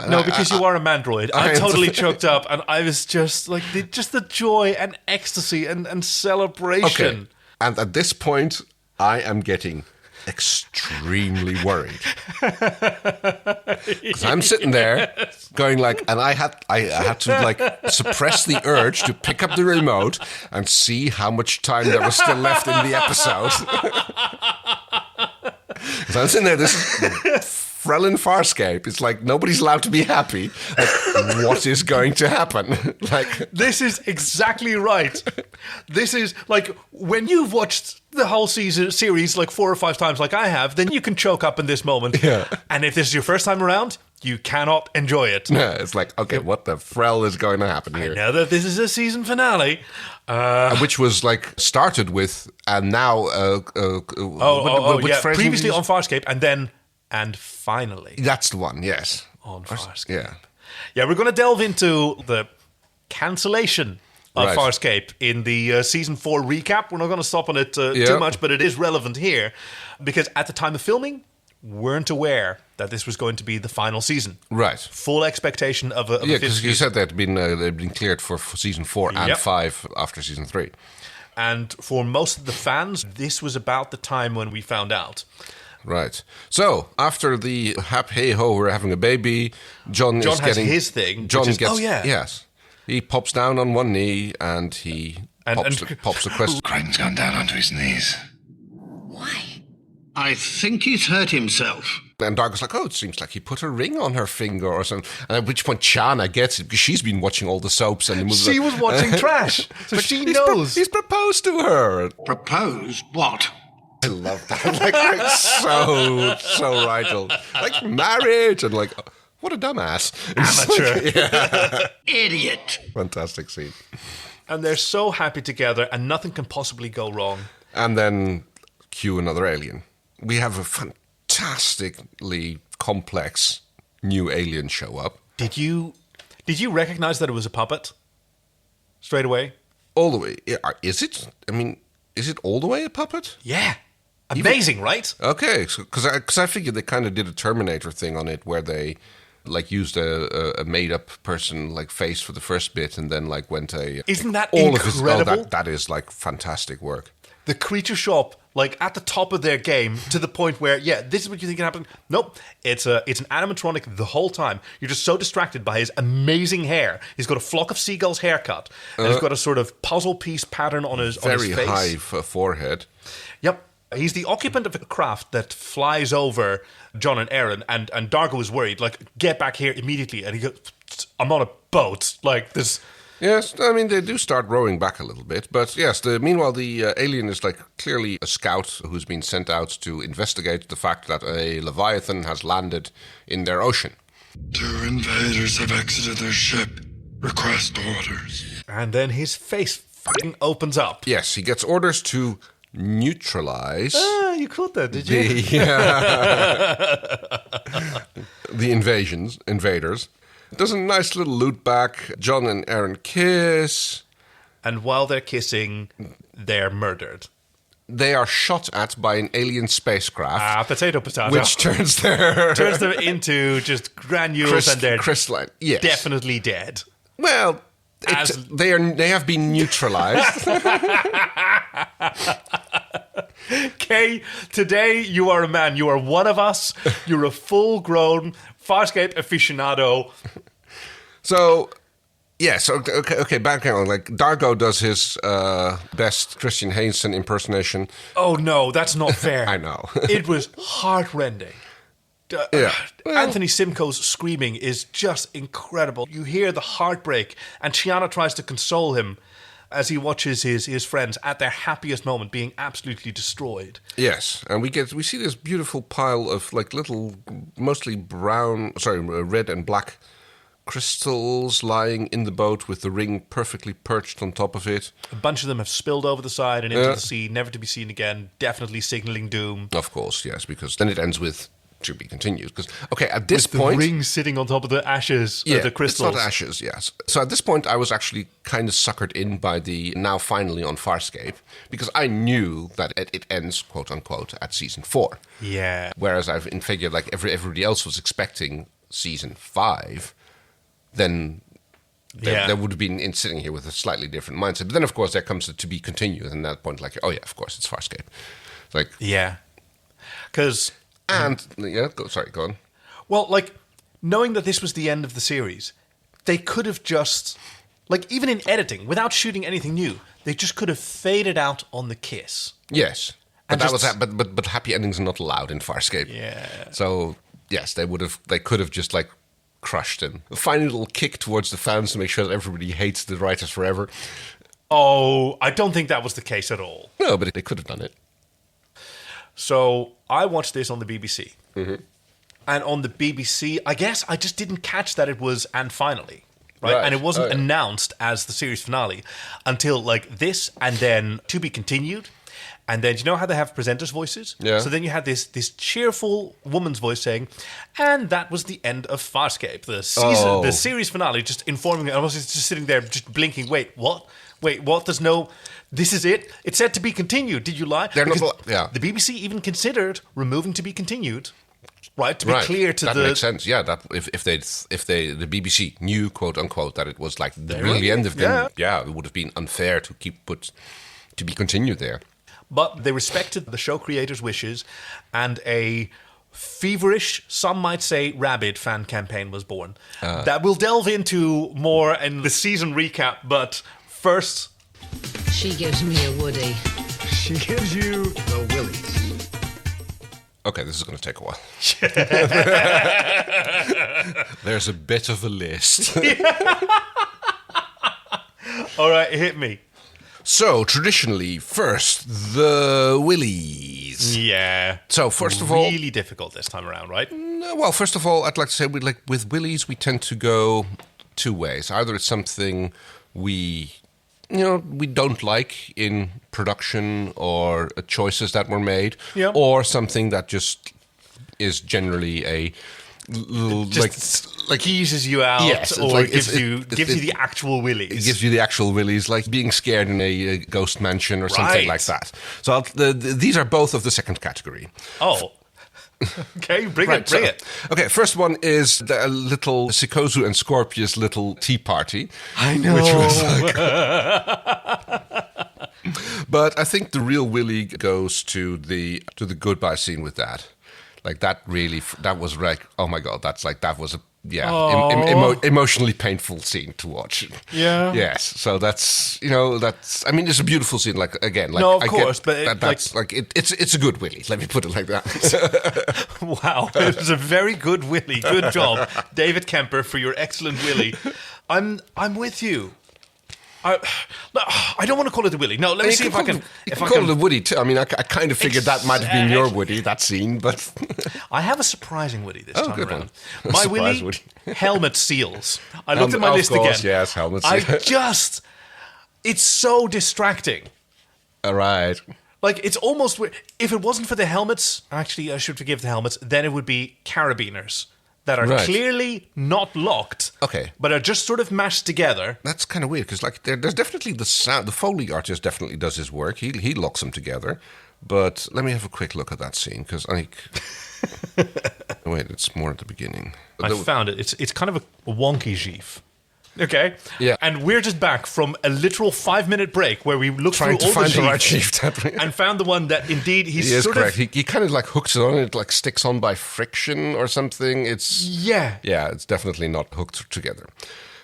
No, because you are a mandroid. I totally choked up, and I was just like, just the joy and ecstasy and celebration. Okay. And at this point, I am getting extremely worried. Because I'm sitting there going and I had to suppress the urge to pick up the remote and see how much time there was still left in the episode. Because I'm sitting there, this Frelin Farscape. It's like nobody's allowed to be happy. Like, what is going to happen? This is exactly right. This is like when you've watched the whole series 4 or 5 times, like I have. Then you can choke up in this moment. Yeah. And if this is your first time around, you cannot enjoy it. Yeah, it's like, okay, what the Frel is going to happen here? I know that this is a season finale, which was started with and now. Previously on Farscape, and then. And finally. That's the one, yes. On Farscape. Yeah. Yeah, we're going to delve into the cancellation of Farscape in the Season 4 recap. We're not going to stop on it too much, but it is relevant here. Because at the time of filming, weren't aware that this was going to be the final season. Right. Full expectation of a yeah, because you said they'd been cleared for Season 4 and 5 after Season 3. And for most of the fans, this was about the time when we found out. Right. So, after the hey-ho, we're having a baby, John is has his thing. Yes. He pops down on one knee and he pops the question. Crichton's gone down onto his knees. Why? I think he's hurt himself. And Dargo's like, it seems like he put a ring on her finger or something. And at which point Chana gets it because she's been watching all the soaps. And she was watching trash, so she knows. He's proposed to her. Proposed? What? I love that. So Rygel. Marriage and what a dumbass. Amateur. Idiot. Fantastic scene. And they're so happy together, and nothing can possibly go wrong. And then cue another alien. We have a fantastically complex new alien show up. Did you recognize that it was a puppet? Straight away? All the way. Is it? I mean, is it all the way a puppet? Yeah. Amazing, right? Okay, because I figured they kind of did a Terminator thing on it, where they like used a made-up person like face for the first bit, and then like went Isn't that all incredible? Of his, that is like fantastic work. The creature shop, like at the top of their game, to the point where, yeah, this is what you think can happen. Nope, it's an animatronic the whole time. You're just so distracted by his amazing hair. He's got a flock of seagulls haircut, and he's got a sort of puzzle piece pattern on his Very face. high forehead. Yep. He's the occupant of a craft that flies over John and Aaron, and Dargo is worried, like, get back here immediately. And he goes, I'm on a boat. Like, this... Yes, I mean, they do start rowing back a little bit. But yes, meanwhile, the alien is like clearly a scout who's been sent out to investigate the fact that a Leviathan has landed in their ocean. 2 invaders have exited their ship. Request orders. And then his face fucking opens up. Yes, he gets orders to neutralize... Ah, you caught that, did you? The invaders. Does a nice little loot back. John and Aaron kiss. And while they're kissing, they're murdered. They are shot at by an alien spacecraft. Potato. Which turns them into just granules, and they're crystalline. Yes. Definitely dead. Well, they have been neutralized. Kay, today you are a man. You are one of us. You're a full-grown Farscape aficionado. So, yes, okay, back on. Like, Dargo does his best Christian Hayson impersonation. Oh, no, that's not fair. I know. It was heart-rending. Yeah. Anthony Simcoe's screaming is just incredible. You hear the heartbreak, and Chiana tries to console him as he watches his friends at their happiest moment being absolutely destroyed. Yes, and we see this beautiful pile of like little, mostly red and black crystals lying in the boat with the ring perfectly perched on top of it. A bunch of them have spilled over the side and into the sea, never to be seen again, definitely signaling doom. Of course, yes, because then it ends with to be continued. Because, okay, at this point... the ring sitting on top of the ashes, the crystals. It's not ashes, yes. So at this point, I was actually kind of suckered in by the now finally on Farscape, because I knew that it ends, quote unquote, at season 4. Yeah. Whereas I've figured like everybody else was expecting season 5, then they would have been sitting here with a slightly different mindset. But then, of course, there comes the to be continued, and at that point, like, oh yeah, of course, it's Farscape. Like, yeah. Because... And, go on. Well, like, knowing that this was the end of the series, they could have just, like, even in editing, without shooting anything new, they just could have faded out on the kiss. Yes. But but happy endings are not allowed in Farscape. Yeah. So, yes, they could have just, like, crushed him. A final little kick towards the fans to make sure that everybody hates the writers forever. Oh, I don't think that was the case at all. No, but they could have done it. So I watched this on the BBC. Mm-hmm. And on the BBC, I guess I just didn't catch that it was and finally. Right? And it wasn't announced as the series finale until like this and then to be continued. And then, you know how they have presenters' voices? Yeah. So then you had this cheerful woman's voice saying, and that was the end of Farscape. The series finale, just informing me. I was just sitting there, just blinking. Wait, what? There's no... This is it? It said to be continued. Did you lie? The BBC even considered removing to be continued, right? To be clear to that makes sense. Yeah, that if the BBC knew, quote unquote, that it was like the really end of them, it would have been unfair to to be continued there. But they respected the show creators' wishes, and a feverish, some might say rabid fan campaign was born. That we'll delve into more in the season recap, but first... She gives me a Woody. She gives you the willies. Okay, this is going to take a while. There's a bit of a list. All right, hit me. So, traditionally, first, the willies. Yeah. So, first of all... Really difficult this time around, right? Well, first of all, I'd like to say with willies, we tend to go 2 ways. Either it's something we we don't like in production or choices that were made, Yeah. or something that just is generally a little, teases you out, yes, or gives you the actual willies. It gives you the actual willies, like being scared in a ghost mansion or something like that. So these are both of the second category. Oh. Okay, bring it. Okay, first one is the little Sikozu and Scorpius little tea party. I know. Which was but I think the real willy goes to the goodbye scene with Dad. Like that was like, oh my God, that was a emotionally painful scene to watch. Yeah. Yes. So it's a beautiful scene. Like again, like no, of course, but it's a good willy. Let me put it like that. Wow, it was a very good willy. Good job, David Kemper, for your excellent willy. I'm with you. I don't want to call it a willy. No, let me see if I can. You can call it a woody too. I mean, I kind of figured that might have been your woody, that scene, but I have a surprising woody this time good around. one. My willy, helmet seals. I looked at my list again. Yes, helmet seals. It's so distracting. All right. Like, it's almost... If it wasn't for the helmets... Actually, I should forgive the helmets. Then it would be carabiners that are clearly not locked. Okay. But are just sort of mashed together. That's kind of weird, because like there's definitely the sound. The Foley artist definitely does his work. He locks them together. But let me have a quick look at that scene, because wait, it's more at the beginning. I found it. It's kind of a wonky gif. Okay. Yeah. And we're just back from a literal 5-minute break where we looked trying through to all find the right sheaves sheaf and found the one that indeed he is correct. He kind of like hooks it on, and it like sticks on by friction or something. It's it's definitely not hooked together.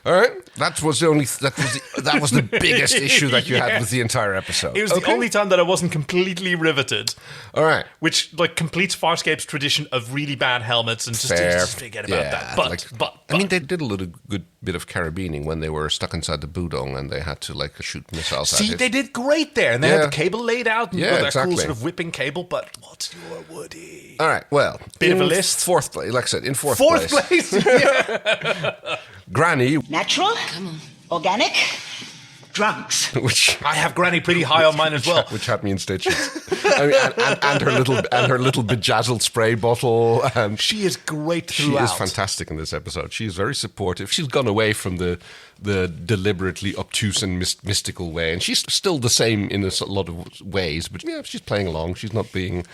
All right, that was the biggest issue that you had with the entire episode. It was the only time that I wasn't completely riveted. All right, which like completes Farscape's tradition of really bad helmets and just forget about that. But I mean, they did a good bit of carabining when they were stuck inside the budong and they had to like shoot missiles at it. See, they did great there, and they had the cable laid out and that exactly. cool sort of whipping cable. But what's your woody? All right, well, bit of a list. Fourth place, like I said, in fourth place. Granny. Natural, organic, drunks. Which I have Granny pretty high on mine as well. Which had me in stitches. I mean, and her little bejazzled spray bottle. And she is great throughout. She is fantastic in this episode. She is very supportive. She's gone away from the deliberately obtuse and mystical way, and she's still the same in a lot of ways. But yeah, she's playing along. She's not being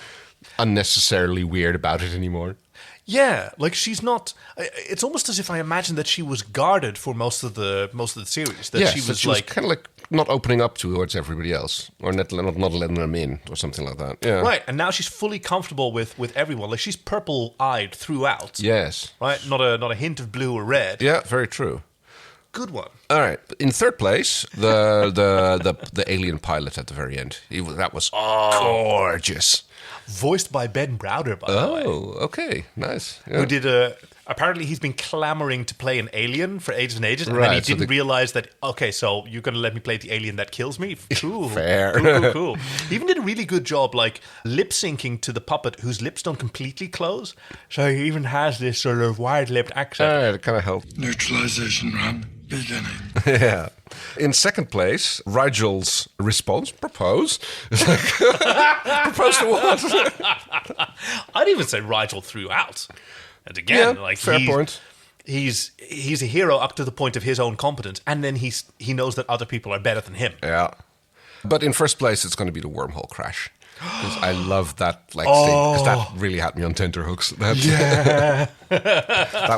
unnecessarily weird about it anymore. Yeah, like she's not. It's almost as if I imagine that she was guarded for most of the series. That she was like kind of like not opening up towards everybody else, or not letting them in, or something like that. Yeah, right. And now she's fully comfortable with everyone. Like she's purple-eyed throughout. Yes, right. Not a hint of blue or red. Yeah, very true. Good one. All right. In third place, the alien pilot at the very end. That was gorgeous. Voiced by Ben Browder, by the way. Oh, okay. Nice. Yeah. Who did apparently he's been clamoring to play an alien for ages and ages, and right, then he didn't realize that, okay, so you're going to let me play the alien that kills me? Cool. Fair. Cool. He even did a really good job, like, lip-syncing to the puppet whose lips don't completely close, so he even has this sort of wide-lipped accent. It kind of helped. Neutralization run beginning. Yeah. In second place, Rygel's response, propose. Propose to what? I'd even say Rygel throughout. And again, fair point. He's a hero up to the point of his own competence, and then he knows that other people are better than him. Yeah. But in first place, it's going to be the wormhole crash. Because I love that thing, because that really had me on tenterhooks. That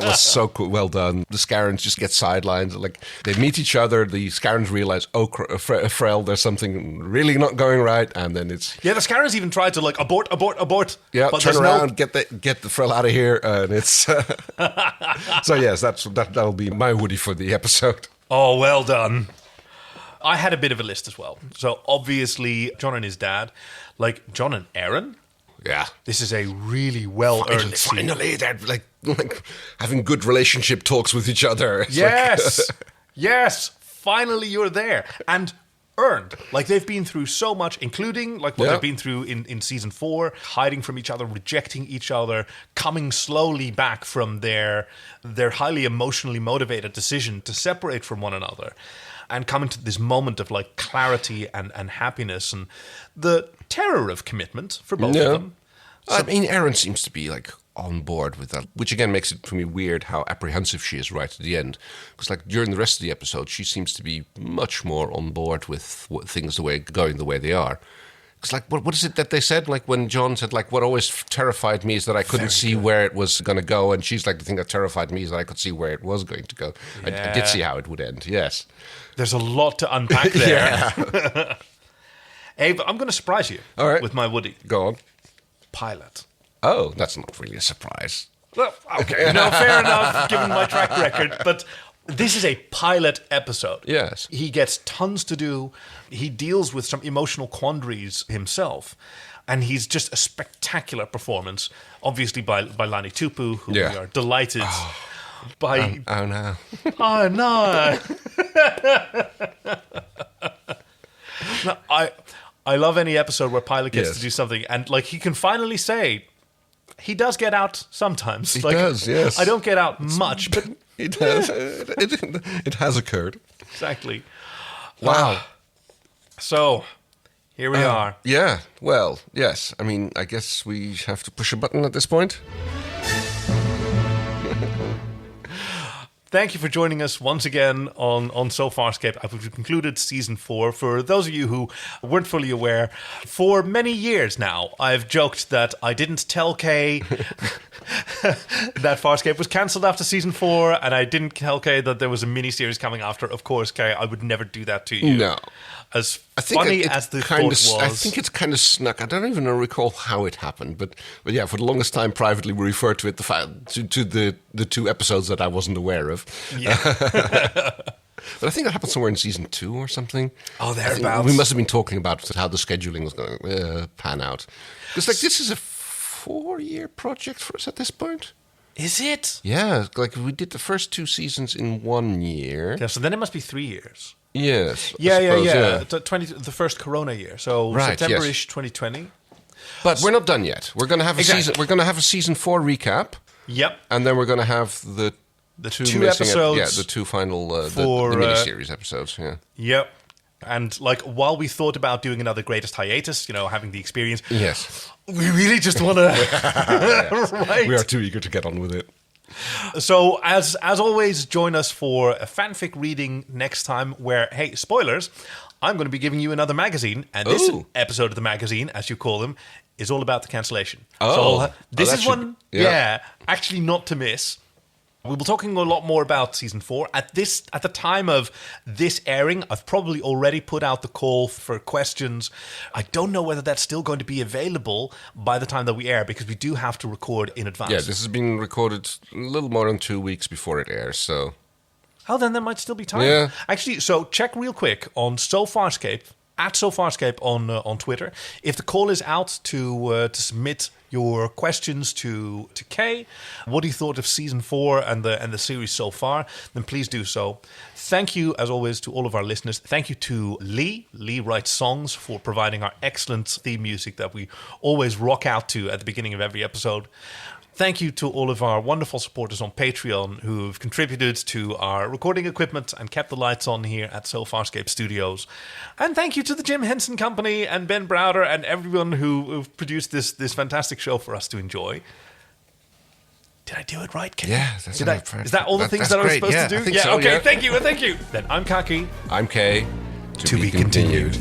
was so cool. Well done. The Scarrans just get sidelined. Like they meet each other. The Scarrans realize, Frel, there's something really not going right, and then it's the Scarrans even tried to like abort. Yeah, but turn around, get the Frel out of here, and it's so yes, that'll be my woody for the episode. Oh, well done. I had a bit of a list as well. So obviously, John and his dad. Like, John and Aaron? Yeah. This is a really well-earned scene. Finally, they're like having good relationship talks with each other. It's yes! Yes! Finally, you're there. And earned. Like, they've been through so much, including like what they've been through in season 4, hiding from each other, rejecting each other, coming slowly back from their highly emotionally motivated decision to separate from one another. and come into this moment of like clarity and happiness and the terror of commitment for both of them. I mean, Erin seems to be like on board with that, which again makes it for me weird how apprehensive she is right at the end. Because like during the rest of the episode, she seems to be much more on board with things going the way they are. It's like, what is it that they said? Like when John said, like, what always terrified me is that I couldn't see where it was going to go. And she's like, the thing that terrified me is that I could see where it was going to go. I did see how it would end, yes. There's a lot to unpack there. Abe, I'm going to surprise you with my Woody. Go on. Pilot. Oh, that's not really a surprise. Well, okay. No, fair enough, given my track record. But this is a pilot episode. Yes. He gets tons to do. He deals with some emotional quandaries himself. And he's just a spectacular performance, obviously by Lani Tupu, who we are delighted by. Oh, no. Oh, no. No, I love any episode where Pilot gets to do something, and like he can finally say he does get out sometimes. He like, does, yes. I don't get out much, but it does. It has occurred. Exactly. Wow. So here we are. Yeah. Well, yes. I mean, I guess we have to push a button at this point. Thank you for joining us once again on So Farscape. We've concluded Season 4. For those of you who weren't fully aware, for many years now, I've joked that I didn't tell Kay that Farscape was cancelled after Season 4, and I didn't tell Kay that there was a mini-series coming after. Of course, Kay, I would never do that to you. No. As funny as the thought was. I think it's kind of snuck. I don't even recall how it happened, but yeah, for the longest time, privately, we referred to it to the 2 episodes that I wasn't aware of. Yeah. But I think that happened somewhere in Season 2 or something. Oh, thereabouts. We must have been talking about how the scheduling was going to pan out. Because like this is a 4-year project for us at this point. Is it? Yeah, like we did the first 2 seasons in 1 year. Yeah, so then it must be 3 years. Yes. Yeah. The first Corona year, so September-ish 2020. But we're not done yet. We're going to have a season. We're going to have a Season 4 recap. Yep. And then we're going to have the 2 episodes. the 2 final the miniseries episodes. Yeah. Yep. And like while we thought about doing another Greatest Hiatus, having the experience. Yes. We really just want to. Right. We are too eager to get on with it. So, as always, join us for a fanfic reading next time where, hey, spoilers, I'm going to be giving you another magazine. And this episode of the magazine, as you call them, is all about the cancellation. Oh. So this is one, actually not to miss. We'll be talking a lot more about Season 4. At the time of this airing, I've probably already put out the call for questions. I don't know whether that's still going to be available by the time that we air, because we do have to record in advance. Yeah, this has been recorded a little more than 2 weeks before it airs, so... Oh, then there might still be time. Yeah. Actually, so check real quick on So Farscape, at So Farscape on Twitter. If the call is out to submit your questions to Kay, what he thought of Season 4 and the series so far, then please do so. Thank you, as always, to all of our listeners. Thank you to Lee. Lee writes songs for providing our excellent theme music that we always rock out to at the beginning of every episode. Thank you to all of our wonderful supporters on Patreon who've contributed to our recording equipment and kept the lights on here at So Farscape Studios. And thank you to the Jim Henson Company and Ben Browder and everyone who've produced this fantastic show for us to enjoy. Did I do it right, Ken? Yeah, that's right. Is that all the things that I was supposed to do? I think so, okay, yeah. thank you. Then I'm Kaki. I'm Kay. To be continued.